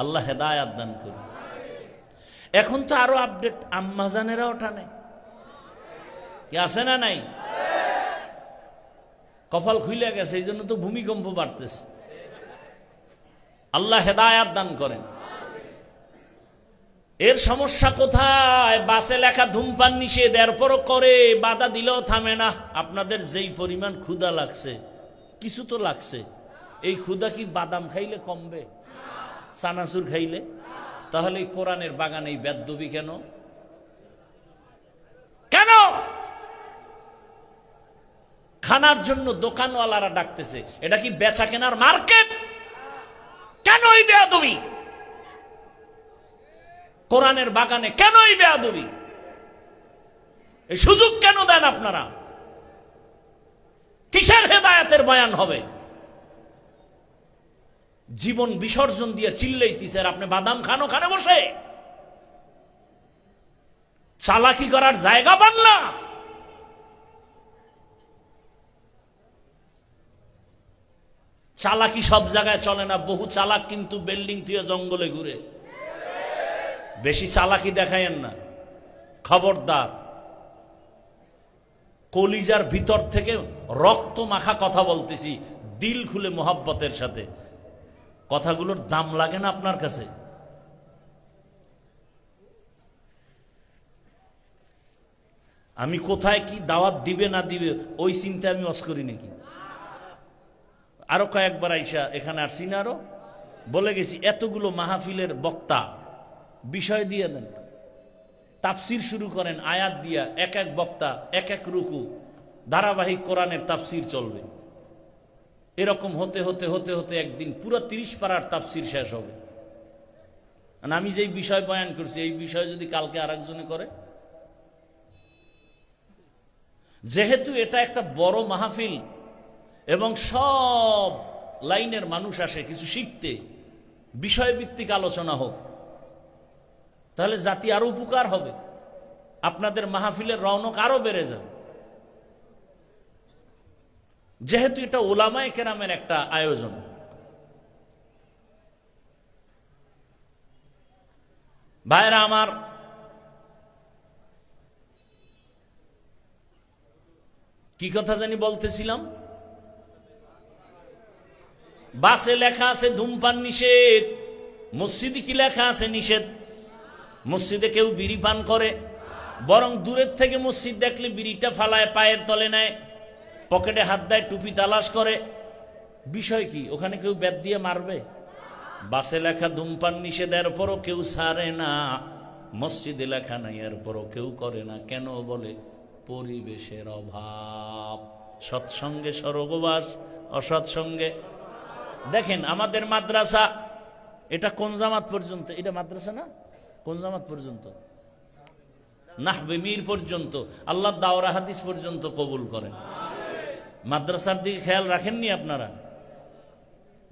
আল্লাহ হেদায়াত দান করুন। এখন তো আরো আপডেট, আম্মাজানেরাও টানে। কি আছে না নাই? কপাল খুলে গেছে, এই জন্য তো ভূমিকম্প বাড়তেছে। আল্লাহ হেদায়াত দান করেন। এর সমস্যা কোথায়? বাসে লেখা ধূমপান নিষেধ, এরপরও করে, বাধা দিলেও থামে না। আপনাদের যেই পরিমাণ ক্ষুধা লাগছে, কিছু তো লাগছে, এই ক্ষুধা কি বাদাম খাইলে কমবে? চানাচুর খাইলে? তাহলে এই কোরআনের বাগানে এই বেদবি কেন? কেন? খানার জন্য দোকানওয়ালারা ডাকতেছে, এটা কি বেচা কেনার মার্কেট? কেন এই বেয়াদবি? কোরআনের বাগানে কেন এই বেয়াদবি? এই সুযোগ কেন দেন আপনারা? কিসের হেদায়েতের বয়ান হবে? জীবন বিসর্জন দিয়ে চিল্লাইতেছে, আর আপনি বাদাম খান ওখানে বসে। চালাকি করার জায়গা পান না। চালাকি সব জায়গায় চলে না। বহু চালাক কিন্তু বিল্ডিং থেকে জঙ্গলে ঘুরে। বেশি চালাকি দেখায়েন না, খবরদার। কলিজার ভিতর থেকে রক্ত মাখা কথা বলতেছি, দিল খুলে মোহাব্বতের সাথে। কথাগুলোর দাম লাগে না আপনার কাছে? আমি কোথায় কি দাওয়াত দিবে না দিবে ওই চিন্তা আমি অস করি নাকি? আরো কয়েকবার আইসা এখানে আসছি না, আরো বলে গেছি, এতগুলো মাহফিলের বক্তা বিষয় দিয়ে দেন, তাফসির শুরু করেন আয়াত দিয়া, এক এক বক্তা এক এক রুকু, ধারাবাহিক কোরআনের তাফসির চলবে। এরকম হতে হতে হতে হতে একদিন পুরো 30 পারার তাফসির শেষ হবে। আমি যেই বিষয় বয়ান করছি, এই বিষয় যদি কালকে আরেকজনে করে, যেহেতু এটা একটা বড় মাহফিল এবং সব লাইনের মানুষ আসে কিছু শিখতে, বিষয়ভিত্তিক আলোচনা হোক, তাহলে জাতি আরো উপকার হবে, আপনাদের মাহফিলের রৌনক আরো বেড়ে যাবে। যেহেতু এটা ওলামায়ে কেরামের একটা আয়োজন, ভাইরা আমার, কি কথা জানি বলতেছিলাম? বাসে লেখা আছে ধূমপান নিষেধ, মসজিদে কি লেখা আছে? নিষেধ। মসজিদে কেউ বিড়ি পান করে, বরং দূরের থেকে মসজিদ দেখলে বিড়িটা ফালায় পায়ের তলে নেয়, পকেটে হাত দেয়, টুপি তালাশ করে। বিষয় কি? ওখানে কেউ বেত দিয়ে মারবে? বাসে লেখা ধূমপান নিষেধ, এরপরও কেউ ছাড়ে না। মসজিদে লেখা নাই, এরপরও কেউ করে না। কেন? বলে পরিবেশের অভাব। সৎসঙ্গে স্বর্গবাস, অসৎসঙ্গে। দেখেন আমাদের মাদ্রাসা, এটা কোন জামাত পর্যন্ত? এটা মাদ্রাসা না? কোন জামাত পর্যন্ত? নাহবে মীর পর্যন্ত, আল্লাহ দাওরা হাদিস পর্যন্ত কবুল করেন। মাদ্রাসার দিকে খেয়াল রাখেননি আপনারা?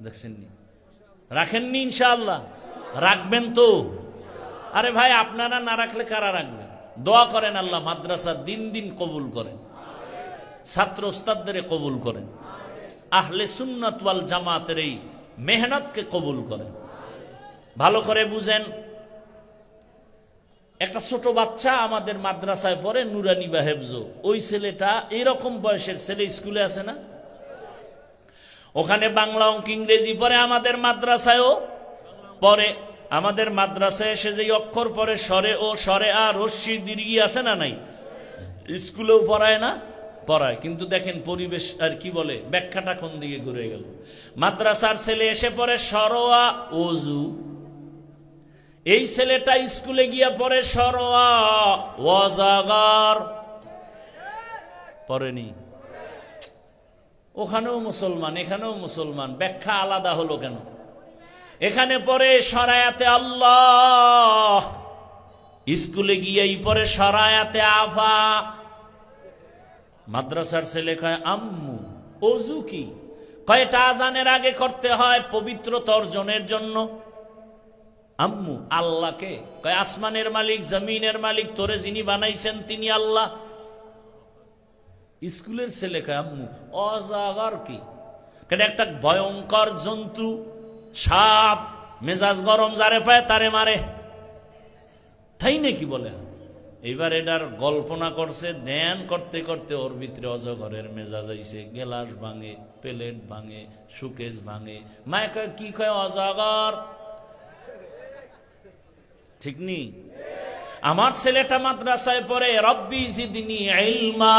দেখছেননি? রাখেননি? ইনশাআল্লাহ রাখবেন তো? আরে ভাই, আপনারা না রাখলে কারা রাখবেন? দোয়া করেন আল্লাহ মাদ্রাসা দিন দিন কবুল করেন, ছাত্র ওস্তাদদের কবুল করেন, আহলে সুন্নাত ওয়াল জামাতের এই মেহনতকে কবুল করেন। ভালো করে বুঝেন, একটা ছোট বাচ্চা আমাদের মাদ্রাসায় পড়ে, নুরানি বা হেফজো। ওই ছেলেটা এরকম বয়সের ছেলে স্কুলে আছে না? ওখানে বাংলা, অঙ্ক, ইংরেজি পড়ে। আমাদের মাদ্রাসায়ও পড়ে। আমাদের মাদ্রাসায় এসে যে অক্ষর পড়ে, সরে ও, সরে আ, রস্যি, দীর্ঘি আছে না নাই? স্কুলেও পড়ায় না? পড়ায়। কিন্তু দেখেন পরিবেশ আর কি বলে, ব্যাখ্যাটা কোন দিকে ঘুরে গেল। মাদ্রাসার ছেলে এসে পড়ে সরোয়া ওযু, এই ছেলেটা স্কুলে গিয়া পড়ে সরোয়া ওয়াজাগার। পড়েনি? ওখানেও মুসলমান, এখানেও মুসলমান, ব্যাখ্যা আলাদা হলো কেন? এখানে পড়ে সরায়াতে আল্লাহ, স্কুলে গিয়েই পড়ে সরায়াতে আফা। মাদ্রাসার ছেলে কয় আম্মু ওযু কি? কয়টা আজানের আগে করতে হয় পবিত্রতা অর্জনের জন্য। আম্মু আল্লাহকে কয় আসমানের মালিক, জমিনের মালিক, তোরে যিনি বানাইছেন তিনি আল্লাহ। স্কুলের ছেলে কয় আম্মু অজাগার কি? কেন? একটা ভয়ঙ্কর জন্তু, সাপ, মেজাজ গরম, যারে পায় তারে মারে, তাই নাকি বলে? এইবার এটার কল্পনা করছে, ধ্যান করতে করতে ওর ভিতরে অজগরের মেজাজ আইছে, গেলাস ভাঙে, প্লেট ভাঙে, সুকেস ভাঙে। মায় কয় কি? কয় অজগর। ঠিক নি? আমার ছেলেটা মাদ্রাসায় পড়ে, রব্বি জিদনি ইলমা,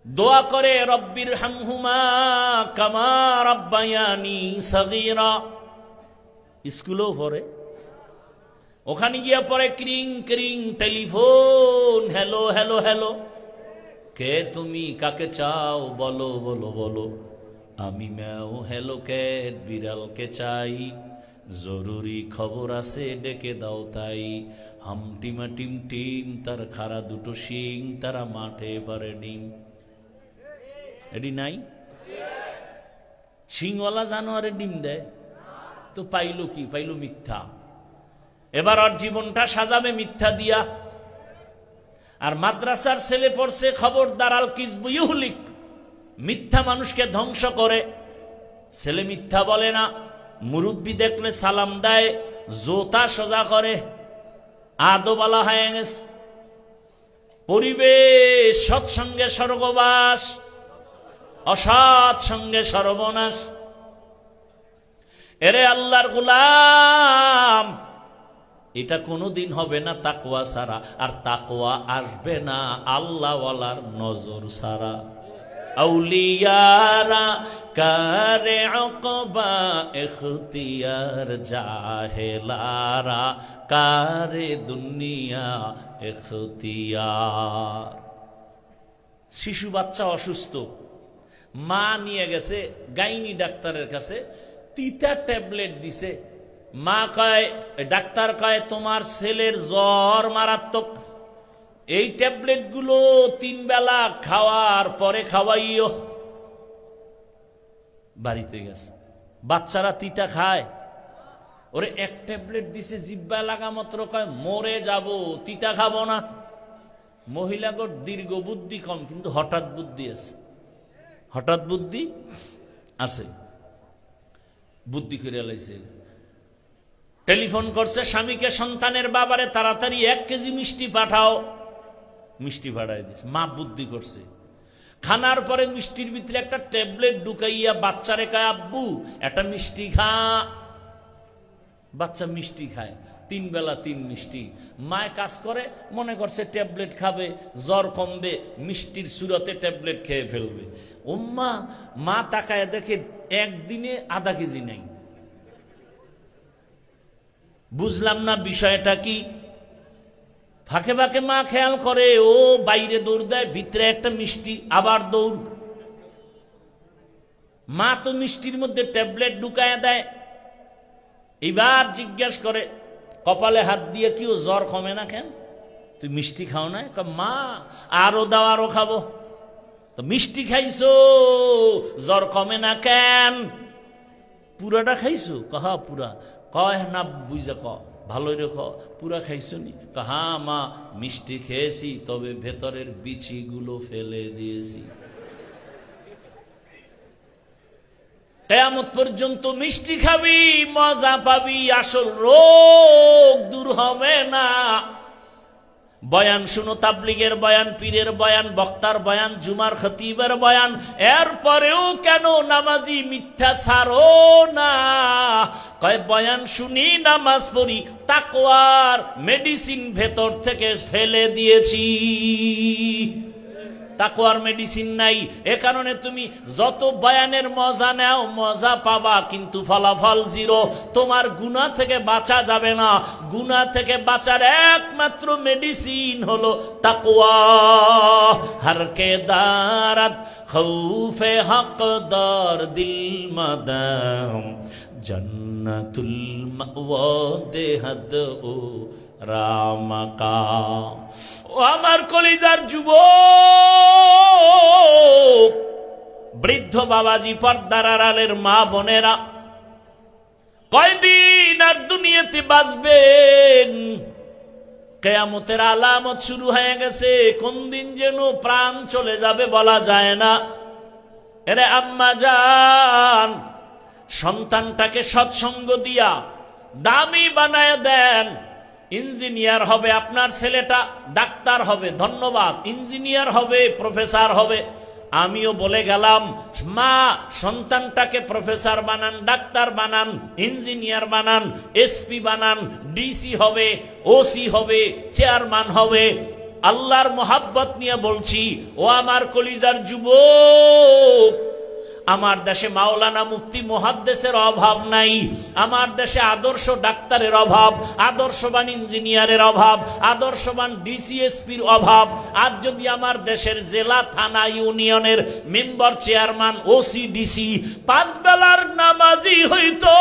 দোয়া করে রব্বির হামহুমা কামা রাব্বায়ানি সগীরা। স্কুলেও পড়ে, ওখানে গিয়া পড়ে ক্রিং ক্রিং টেলিফোন, হ্যালো হ্যালো হ্যালো, কে তুমি, কাকে চাও, বলো বলো বলো। আমি ম্যাও হ্যালো ক্যাট, বিড়ালকে চাই, জরুরি খবর আছে ডেকে দাও তাই। হামটিমা টিম টিম, তার খাড়া দুটো শিং, তারা মাঠে পারে ডিম। এডি নাই? শিংওয়ালা জানোয়ারে ডিম দেয় তো পাইলো কি? পাইলো মিথ্যা। এবার ওর জীবনটা সাজাবে মিথ্যা দিয়া। আর মাদ্রাসার ছেলে পড়ছে খবরদার আল কিযবু ইউহলিক, মিথ্যা মানুষকে ধ্বংস করে। ছেলে মিথ্যা বলে না, মুরব্বি দেখলে সালাম দেয়, জোতা সোজা করে, আদবালা হয়ে গেছে। পরিবেশ, সৎসঙ্গে স্বর্গবাস, অসৎ সঙ্গে সর্বনাশ। এরে আল্লাহর গোলাম, এটা কোনোদিন হবে না তাকওয়া ছাড়া, আর তাকওয়া আসবে না আল্লাহওয়ালার নজর ছাড়া। আউলিয়ারা কারে আকবা ইখতিয়ার, জাহেলারা কারে দুনিয়া ইখতিয়ার। শিশু বাচ্চা অসুস্থ, মা নিয়ে গেছে গাইনি ডাক্তারের কাছে, তিতা ট্যাবলেট দিছে। মা কয়, ডাক্তার কয় তোমার ছেলের জ্বর মারাত্মক, এই ট্যাবলেট গুলো 3 বেলা খাওয়ার পরে খাওয়াইও। বাড়িতে গেছে, বাচ্চারা তিতা খায়, ওরে এক ট্যাবলেট দিছে, জিব্বা লাগা মাত্র কয় মরে যাব, তিতা খাবো না। মহিলাগর দীর্ঘ বুদ্ধি কম, কিন্তু হঠাৎ বুদ্ধি আছে, হঠাৎ বুদ্ধি আছে, বুদ্ধি করে লাইছে। টেলিফোন করছে স্বামীকে, সন্তানের বাবারে তাড়াতাড়ি 1 কেজি মিষ্টি পাঠাও। মিষ্টি পাঠাই দিছে। মা বুদ্ধি করছে, খানার পরে মিষ্টির ভিতরে একটা ট্যাবলেট ঢুকাইয়া বাচ্চারে কয়, আব্বু একটা মিষ্টি খা। বাচ্চা মিষ্টি খায়, 3 বেলা 3 মিষ্টি। মায় কাজ করে, মনে করছে ট্যাবলেট খাবে, জ্বর কমবে, মিষ্টির সুরতে ট্যাবলেট খেয়ে ফেলবে। মা তাকায় দেখে একদিনে আধা কেজি নাই। বুঝলাম না বিষয়টা কি। ফাঁকে ফাঁকে মা খেয়াল করে, ও বাইরে দৌড় দেয়, ভিতরে একটা মিষ্টি, আবার দৌড়। মা তো মিষ্টির মধ্যে ট্যাবলেট ঢুকায় দেয়। এবার জিজ্ঞেস করে, কপালে হাত দিয়ে, কি ও জ্বর কমে না কেন? তুই মিষ্টি খাও না? মা আরো দাও, আরো খাবো। তো মিষ্টি খাইছো, জ্বর কমে না কেন? পুরাটা খাইছো? কহা পুরা। কয় না, বুঝা ক ভালোই রেখ, পুরা খাইছো নি? হা মা, মিষ্টি খেয়েছি, তবে ভেতরের বিচিগুলো ফেলে দিয়েছি। কিয়ামত পর্যন্ত মিষ্টি খাবি, মজা পাবি, আসল রোগ দূর হবে না। বয়ান শুনো, তাবলীগের বয়ান, পীরের বয়ান, বক্তার বয়ান, জুমার খতিবের বয়ান, এরপরেও কেন নামাজি মিথ্যা ছাড়ো না? কয় বয়ান শুনি, নামাজ পড়ি, তাকওয়ার মেডিসিন ভেতর থেকে ফেলে দিয়েছি। তাকওয়ার মেডিসিন নাই। এ কারণে তুমি যত বয়ানের মজা নাও, মজা পাবা, কিন্তু ফলাফল জিরো। তোমার গুনাহ থেকে বাঁচা যাবে না। গুনাহ থেকে বাঁচার একমাত্র মেডিসিন হলো তাকওয়া। হর কে দারাত খৌফে হকদার দিল মাদাম, জান্নাতুল মাওয়া দেহাদ ও রামাকা। ও আমার কলিজার যুবক, বৃদ্ধ বাবাজি, পর্দার আড়ালের মা বোনেরা, কয়দিন আর দুনিয়াতে বাঁচবেন? কিয়ামতের আলামত শুরু হয়ে গেছে। কোন দিন যেন প্রাণ চলে যাবে বলা যায় না। এরে আম্মা জান, সন্তানটাকে সৎসঙ্গ দিয়া দামি বানায় দেন। ইঞ্জিনিয়ার হবে আপনার ছেলেটা, ডাক্তার হবে, ধন্যবাদ। ইঞ্জিনিয়ার হবে, প্রফেসর হবে। আমিও বলে গেলাম, মা সন্তানটাকে প্রফেসর বানান, ডাক্তার বানান, ইঞ্জিনিয়ার বানান, এসপি বানান, ডিসি হবে, ওসি হবে, চেয়ারম্যান হবে। আল্লাহর মোহাব্বত নিয়ে বলছি, ও আমার কলিজার যুবক, আমার দেশে মাওলানা মুফতি মুহাদ্দিসের অভাব নাই। আমার দেশে আদর্শ ডাক্তারের অভাব, আদর্শবান ইঞ্জিনিয়ারের অভাব, আদর্শবান ডিসিএসপির অভাব। আর যদি আমার দেশের জেলা, থানা, ইউনিয়নের মেম্বার, চেয়ারম্যান, ওসি, ডিসি 5 বেলার নামাজি হইতো,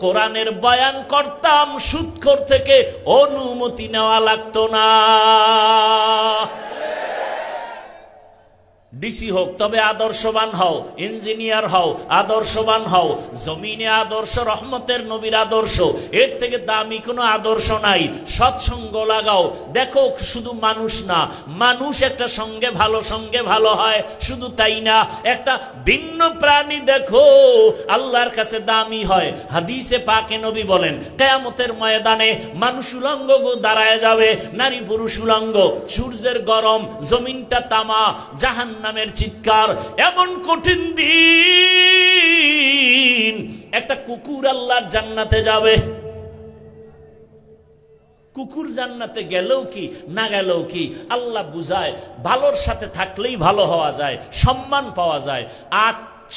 কোরআনের বয়ান করতাম, সুদখোর থেকে অনুমতি নেওয়া লাগতো না। ডিসি হোক, তবে আদর্শবান হও, ইঞ্জিনিয়ার হও, আদর্শবান হও। জমিনে আদর্শ, রহমতের নবীর আদর্শ, এর থেকে দামি কোনো আদর্শ নাই। সৎসঙ্গ লাগাও। দেখো, শুধু মানুষ না, মানুষ একটা সঙ্গে ভালো হয়, শুধু তাই না, একটা ভিন্ন প্রাণী দেখো, আল্লাহর কাছে দামি হয়। হাদিসে পাকে নবী বলেন, কিয়ামতের ময়দানে মানুষ উলঙ্গ দাঁড়ায় যাবে, নারী পুরুষ উলঙ্গ, সূর্যের গরম, জমিনটা তামা, জাহান্নামের চিৎকার। এমন কঠিন দিন, একটা কুকুর আল্লাহর জান্নাতে যাবে। কুকুর জান্নাতে গেলেও কি, না গেলেও কি, আল্লাহ বুঝায়, ভালোর সাথে থাকলেই ভালো হওয়া যায়, সম্মান পাওয়া যায়।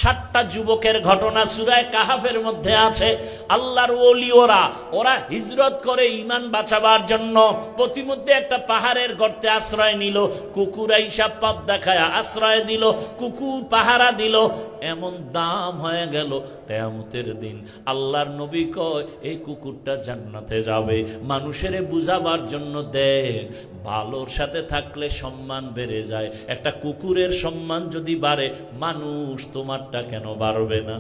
7টা যুবকের ঘটনা সূরা কাহাফের মধ্যে আছে। আল্লাহর ওলি ওরা হিজরত করে ঈমান বাঁচাবার জন্য প্রতিমধ্যে একটা পাহাড়ের গর্তে আশ্রয় নিল। কুকুর আইসা পথ দেখায় আশ্রয় দিল, কুকুর পাহারা দিল। এমন দাম হয়ে গেল, কিয়ামতের দিন আল্লাহর নবী কয়, এই কুকুরটা জান্নাতে যাবে। মানুষের বুঝাবার জন্য, দেখ, ভালোর সাথে থাকলে সম্মান বেড়ে যায়। একটা কুকুরের সম্মান যদি বাড়ে, মানুষ তোমারটা কেন বাড়বে না?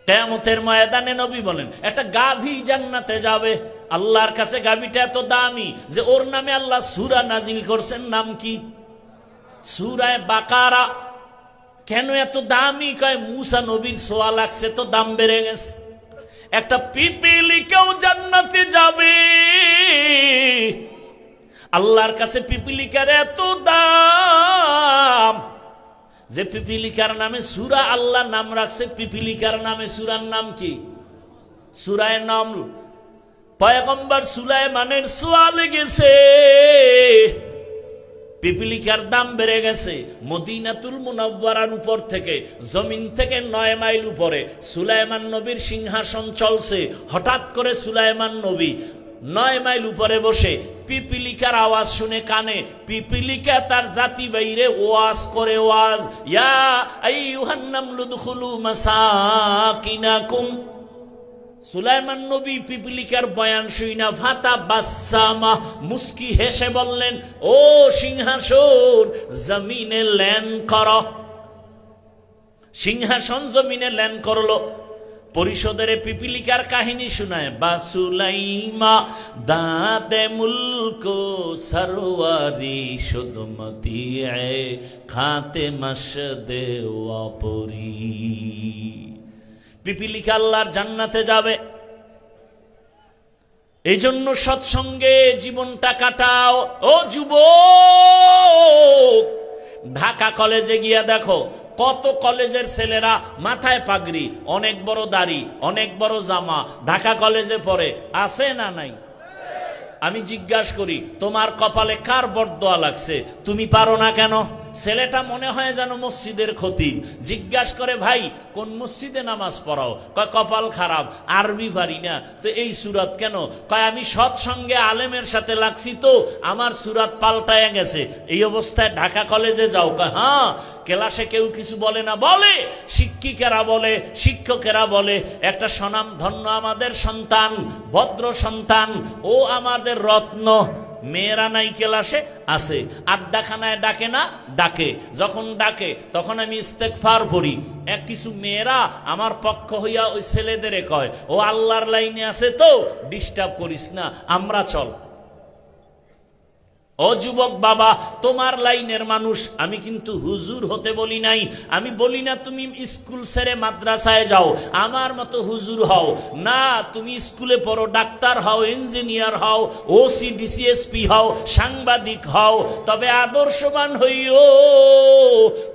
কিয়ামতের ময়দানে নবী বলেন, একটা গাভী জান্নাতে যাবে। আল্লাহর কাছে গাভীটা এত দামি যে ওর নামে আল্লাহ সূরা নাজিল করছেন। নাম কি? সূরা বাকারা। কেন এত দামি? কয় মুসা নবীর ছোঁয়া লাগছে তো দাম বেড়ে গেছে। একটা পিপিলিকেও জান্নাতে যাবে। আল্লাহর কাছে পিপিলিকার এত দাম যে পিপিলিকার নামে সূরা আল্লাহ নাম রাখছে। পিপিলিকার নামে সূরার নাম কি? সূরায়ে নামল। পয়গম্বর সুলাইমানের সোয়ালে গেছে, পিপিলিকার দাম বেড়ে গেছে। মদিনাতুল মুনাওয়ারার উপর থেকে, জমিন থেকে 9 মাইল উপরে সুলাইমান নবীর সিংহাসন চলছে। হঠাৎ করে সুলাইমান নবী 9 মাইল উপরে বসে পিপিলিকার আওয়াজ শুনে কানে, পিপিলিকা তার জাতি বাইরে ওয়াজ করে, ওয়াজ, ইয়া আইয়ুহান নামলু দুখুলু মাসাকিনাকুম। সুলাইমান নবী পিপিলিকার বয়ান শুইনা ফাতা বাসামা, মুস্কি হেসে বললেন, ও সিংহাসন জমিনে ল্যান্ড কর। সিংহাসন জমিনে ল্যান্ড করলো। পরিষদের পিপিলিকার কাহিনী শোনায়, বাসুলাইমা দাতে মুলক সরওয়ারি সুদমতি খাতে মশদে ওয়াপরি। পিপিলিকা আল্লাহর জান্নাতে যাবে। এই জন্য সৎসঙ্গে জীবনটা কাটাও। ও যুবক, ঢাকা কলেজে গিয়া দেখো কত কলেজের ছেলেরা মাথায় পাগড়ি, অনেক বড় দাড়ি, অনেক বড় জামা, ঢাকা কলেজে পড়ে, আছে না নাই? আমি জিজ্ঞাসা করি, তোমার কপালে কার বরদোয়া লাগছে? তুমি পারো না কেন? ছেলেটা মনে হয় যেন মসজিদের খতিব। জিজ্ঞাসা করে, ভাই কোন মসজিদে নামাজ পড়াও? কয় কপাল খারাপ, আরবি পারি না। তো এই সুরাত কেন? কয় আমি সৎসঙ্গে আলেমের সাথে লাগছি তো আমার সুরাত পাল্টায় গেছে। এই অবস্থায় ঢাকা কলেজে যাও? কয় হ্যাঁ। ক্লাসে কেউ কিছু বলে না? বলে, শিক্ষিকেরা বলে, শিক্ষকেরা বলে, একটা স্বনাম ধন্য আমাদের সন্তান, ভদ্র সন্তান, ও আমাদের রত্ন। মেয়েরা নাই ক্লাসে? আছে। আড্ডাখানায় ডাকে না? ডাকে। যখন ডাকে তখন আমি ইস্তেগফার পড়ি। কিছু মেয়েরা আমার পক্ষ হইয়া ওই ছেলেদেরে কয়, ও আল্লাহর লাইনে আছে তো ডিস্টার্ব করিস না, আমরা চল। ও যুবক বাবা, তোমার লাইনের মানুষ। আমি কিন্তু হুজুর হতে বলি নাই। আমি বলি না তুমি স্কুল ছেড়ে মাদ্রাসায় যাও, আমার মতো হুজুর হও না। তুমি স্কুলে পড়ো, ডাক্তার হও, ইঞ্জিনিয়ার হও, ওসি ডিসিএসপি হও, সাংবাদিক হও, তবে আদর্শবান হইও।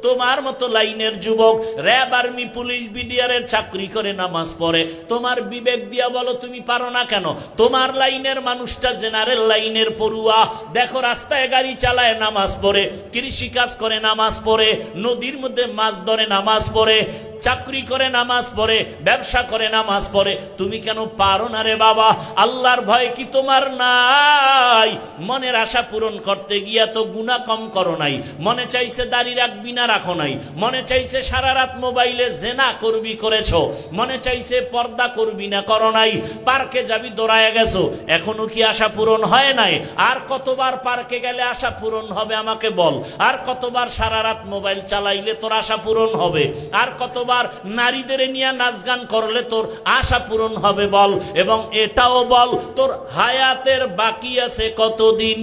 তোমার মতো লাইনের যুবক র্যাব, আর্মি, পুলিশ, বিডিআরের চাকরি করে নামাজ পড়ে। তোমার বিবেক দিয়া বলো তুমি পারো না কেন? তোমার লাইনের মানুষটা জেনারেল লাইনের পড়ুয়া। দেখো রাস্তায় গাড়ি চালায় নামাজ পড়ে, কৃষি কাজ করে নামাজ পড়ে, নদীর মধ্যে মাছ ধরে নামাজ পড়ে, চাকরি করে নামাজ পড়ে, ব্যবসা করে নামাজ পড়ে। তুমি কেন পারো না রে বাবা? আল্লাহর ভয় কি তোমার নাই? মনের আশা পূরণ করতে গিয়া তো গুনাহ কম করো নাই। মনে চাইছে দাড়ি রাখবি না, রাখো নাই। মনে চাইছে সারা রাত মোবাইলে জেনা করবি, করেছো। মনে চাইছে পর্দা করবি না, করো নাই। পার্কে যাবি, দৌড়ায় গেছো, এখনো কি আশা পূরণ হয় নাই? আর কতবার পার্কে গেলে আশা পূরণ হবে আমাকে বল? আর কতবার সারা রাত মোবাইল চালাইলে তোর আশা পূরণ হবে? আর কতবার নারীদের নিয়ে নাচ গান করলে তোর আশা পূরণ হবে বল? এবং এটাও বল, তোর হায়াতের বাকি আছে কতদিন?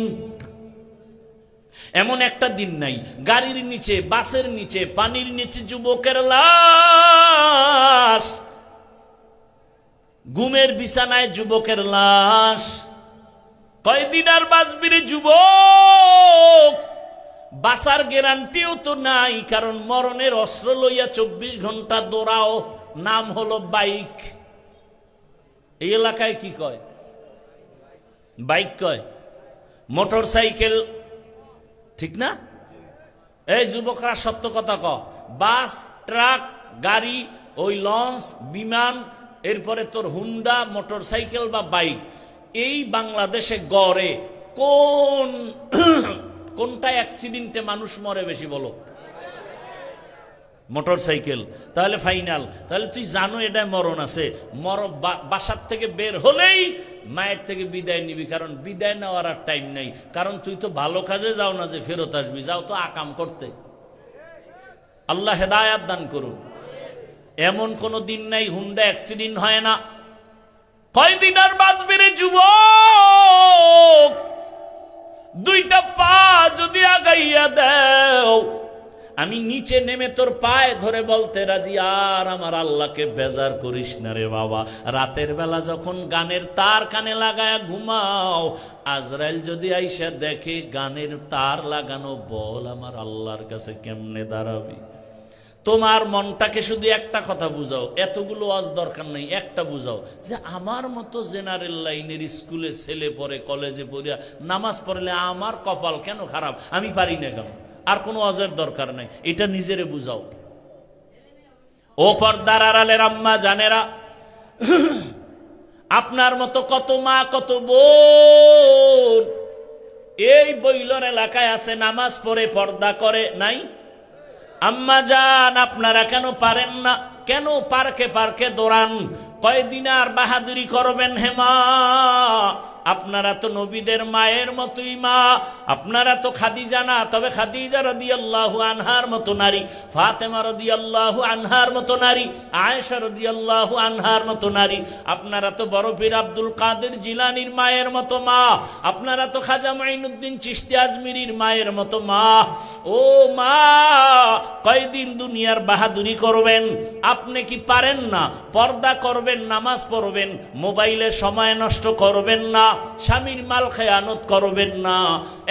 এমন একটা দিন নাই গাড়ির নিচে, বাসের নিচে, পানির নিচে যুবকের লাশ, ঘুমের বিছানায় যুবকের লাশ। কয়দিন আর বাঁচবি রে যুবক? বাঁচার গ্যারান্টিও তো নাই, কারণ মরণের অস্ত্র লইয়া 24 ঘন্টা দৌড়াও। নাম হলো বাইক। এই এলাকায় কি কয়? বাইক কয়। মোটর সাইকেল, ঠিক না? এই যুবকরা সত্য কথা ক। বাস, ট্রাক, গাড়ি, ওই লঞ্চ, বিমান, এরপরে তোর হুন্ডা, মোটর সাইকেল বা বাইক, এই বাংলাদেশে গড়ে কোনটা অ্যাক্সিডেন্টে মানুষ মরে বেশি বলো? Motor cycle. তাহলে ফাইনাল। তাহলে তুই জানো এটা মরণ আছে। বাসার থেকে বের হলেই মায়ের থেকে বিদায় নিবি, কারণ বিদায় নেওয়ার আর টাইম নেই। কারণ তুই তো ভালো কাজে যাও না যে ফেরত আসবি, যাও তো আকাম করতে। আল্লাহ হেদায়াত দান করুন। এমন কোন দিন নাই হুন্ডা অ্যাক্সিডেন্ট হয় না। কয়দিন আর বাঁচবি রে যুবক? দুইটা পা যদি আগাইয়া দেও, আমি নিচে নেমে তোর পায়ে ধরে বলতে রাজি, আর আমার আল্লাহকে বেজার করিস না রে বাবা। রাতের বেলা যখন গানের তার কানে লাগায়া ঘুমাও, আজরাইল যদি আইসা দেখে গানের তার লাগানো, বল আমার আল্লাহর কাছে কেমনে দাঁড়াবি? তোমার মনটাকে শুধু একটা কথা বুঝাও, এতগুলো ওয়াজ দরকার নেই, একটা বুঝাও যে আমার মতো জেনারেল লাইনের স্কুলে ছেলে পড়ে, কলেজে পড়িয়া নামাজ পড়লে আমার কপাল কেন খারাপ, আমি পারি না কেন? আর কোনো ওয়াজের দরকার নাই, এটা নিজেরে বুঝাও। ও পর্দার আড়ালের আম্মা জানেরা, আপনার মতো কত মা কত বোন এই বইলর এলাকায় আছে, নামাজ পড়ে পর্দা করে নাই? আম্মা জান, আপনারা কেন পারেন না? কেন পার্কে পার্কে দৌড়ান? কয়দিন আর বাহাদুরি করবেন হেমা? আপনারা তো নবীদের মায়ের মতোই মা, আপনারা তো খাদিজা না, তবে খাদিজা রাদিয়াল্লাহু আনহার মতো নারী, ফাতেমা রাদিয়াল্লাহু আনহার মতো নারী, আয়েশা রাদিয়াল্লাহু আনহার মতো নারী। আপনারা তো বড় পীর আব্দুল কাদের জিলানীর মায়ের মতো মা, আপনারা তো খাজা মাইনুদ্দিন চিশতি আজমিরির মায়ের মতো মা। ও মা, কয়দিন দুনিয়ার বাহাদুরি করবেন? আপনি কি পারেন না? পর্দা করবেন, নামাজ পড়বেন, মোবাইলে সময় নষ্ট করবেন না, স্বামীর মাল খেয়ানত করবেন না,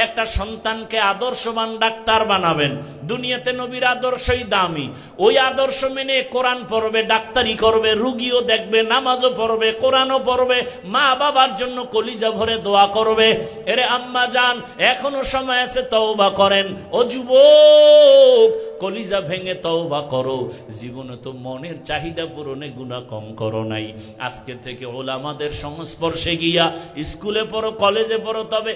একটা সন্তানকে আদর্শবান ডাক্তার বানাবেন। দুনিয়াতে নবীর আদর্শই দামি, ওই আদর্শ মেনে কোরআন পড়বে, ডাক্তারি করবে, রুগীও দেখবে, নামাজও পড়বে, কোরআনও পড়বে, মা বাবার জন্য কলিজা ভরে দোয়া করবে। এরে আম্মা জান, এখনো সময় আছে, তওবা করেন। ও যুবক, কলিজা ভেঙে তওবা করো। জীবনে তো মনের চাহিদা পূরণে গুনাহ কম করো নাই। আজকে থেকে ওলামাদের সংস্পর্শে গিয়া স্কুলে পড়ো, কলেজে পড়ো, তবে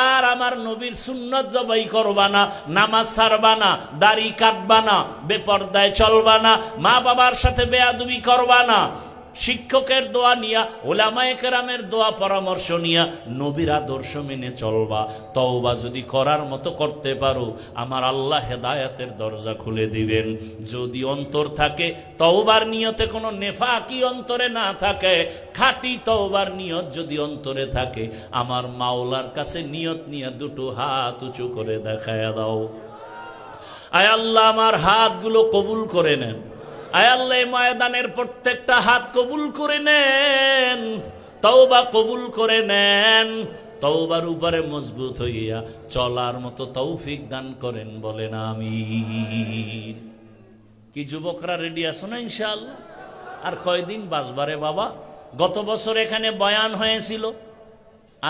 আর আমার নবীর সুন্নাত জবাই করবা না, নামাজ ছাড়বা না, দাড়ি কাটবা না, বেপরদায় চলবা না, মা বাবার সাথে বেয়াদবি করবা না, শিক্ষকের দোয়া নিয়া, ওলামায়ে কেরামের দোয়া পরামর্শ নিয়া নবীর আদর্শ মেনে চলবা। তওবা যদি করার মতো করতে পারো, আমার আল্লাহ হেদায়েতের দরজা খুলে দিবেন। যদি অন্তর থাকে তওবার নিয়তে কোনো নেফাকি অন্তরে না থাকে, খাঁটি তওবার নিয়ত যদি অন্তরে থাকে, আমার মাওলার কাছে নিয়ত নিয়ে দুটো হাত উঁচু করে দেখায়া দাও। আয় আল্লাহ, আমার হাতগুলো কবুল করে নেন। আয় আল্লাহ, ময়দানের প্রত্যেকটা হাত কবুল করে নেন, তওবা কবুল করে নেন। তওবার উপরে মজবুত হইয়া চলার মতো তৌফিক দান করেন, বলেন আমিন। কি যুবকরা রেডি আছো না ইনশাআল্লাহ? আর কয়দিন বাঁচবারে বাবা? গত বছর এখানে বয়ান হয়েছিল,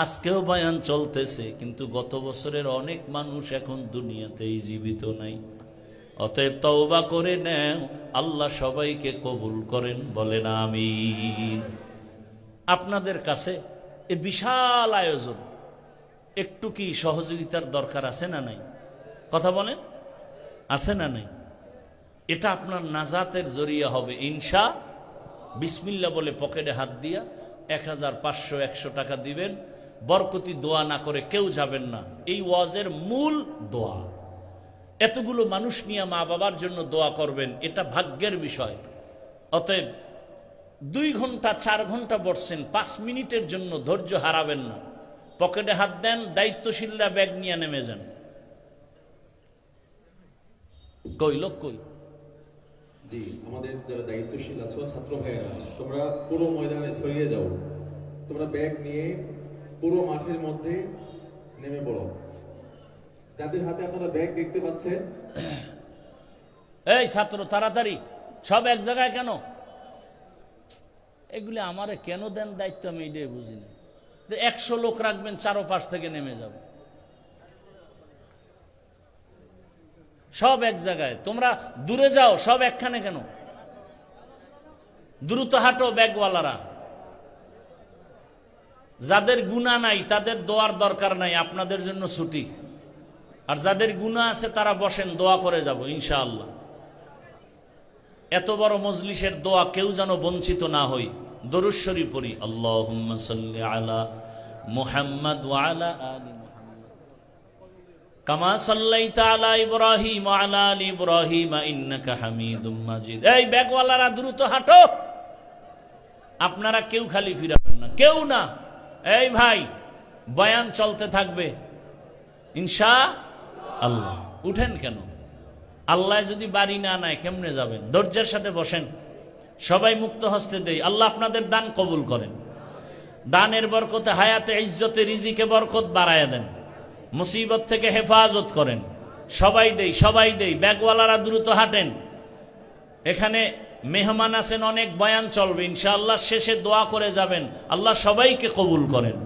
আজকেও বয়ান চলতেছে, কিন্তু গত বছরের অনেক মানুষ এখন দুনিয়াতেই জীবিত নাই। অতএব তওবা করে নেও, আল্লাহ সবাইকে কবুল করেন, বলেন আমিন। আপনাদের কাছে এ বিশাল আয়োজন, একটু কি সহযোগিতার দরকার আছে না নাই? কথা বলেন, আছে না নাই? এটা আপনার নাজাতের জরিয়া হবে ইনশা। বিসমিল্লাহ বলে পকেটে হাত দিয়া 1000, 500, 100 টাকা দিবেন। বরকতি দোয়া না করে কেউ যাবেন না। এই ওয়াজের মূল দোয়া। এতগুলো মানুষ নিয়ে মা বাবার জন্য দোয়া করবেন, এটা ভাগ্যের বিষয়। অতএব 2 ঘন্টা 4 ঘন্টা বসছেন, 5 মিনিটের জন্য ধৈর্য হারাবেন না। পকেটে হাত দেন, দায়িত্বশীলরা ব্যাগ নিয়ে নেমে যান। কই লোক কই? জি, আমাদের যারা দায়িত্বশীল আছো ছাত্র ভাইয়েরা, তোমরা পুরো ময়দানে ছড়িয়ে যাও। তোমরা ব্যাগ নিয়ে পুরো মাঠের মধ্যে নেমে পড়ো। যাদের হাতে আপনারা ব্যাগ দেখতে পাচ্ছেন, এই ছাত্র তাড়াতাড়ি সব এক জায়গায় কেন? এগুলি আমারে কেন দেন দায়িত্ব, আমি এটাই বুঝি না। 100 লোক রাখবেন, চারোপাশ থেকে নেমে যাবে, সব এক জায়গায়। তোমরা দূরে যাও, সব একখানে কেন? দ্রুত হাঁটো ব্যাগওয়ালারা। যাদের গুনাহ নাই তাদের দোয়ার দরকার নাই, আপনাদের জন্য ছুটি। আর যাদের গুনাহ আছে তারা বসেন, দোয়া করে যাব ইনশাআল্লাহ। এত বড় মজলিসের দোয়া কেউ যেন বঞ্চিত না হই। দরুদ শরীফ পড়ি, আল্লাহুম্মা সাল্লি আলা মুহাম্মাদ ওয়া আলা আলি মুহাম্মাদ কামা সাল্লাইতা আলা ইব্রাহিম ওয়া আলা আলি ইব্রাহিম ইন্নাকা হামিদুম মাজিদ। এই ব্যাগওয়ালারা দ্রুত হাঁটো, আপনারা কেউ খালি ফিরাবেন না, কেউ না। এই ভাই, বয়ান চলতে থাকবে ইনশাআল্লাহ। উঠেন কেন? আল্লাহ যদি বাড়ি না নেয় কেমনে যাবেন? ধৈর্যের সাথে বসেন, সবাই মুক্ত হস্তে দেই। আল্লাহ আপনাদের দান কবুল করেন। দানের বরকতে হায়াতে ইজ্জতে রিজিকে বরকত বাড়ায় দেন, মুসিবত থেকে হেফাজত করেন। সবাই দেই, সবাই দেই। ব্যাগওয়ালারা দ্রুত হাঁটেন। এখানে মেহমান আছেন, অনেক বয়ান চলবে ইনশাআল্লাহ। শেষে দোয়া করে যাবেন, আল্লাহ সবাইকে কবুল করেন।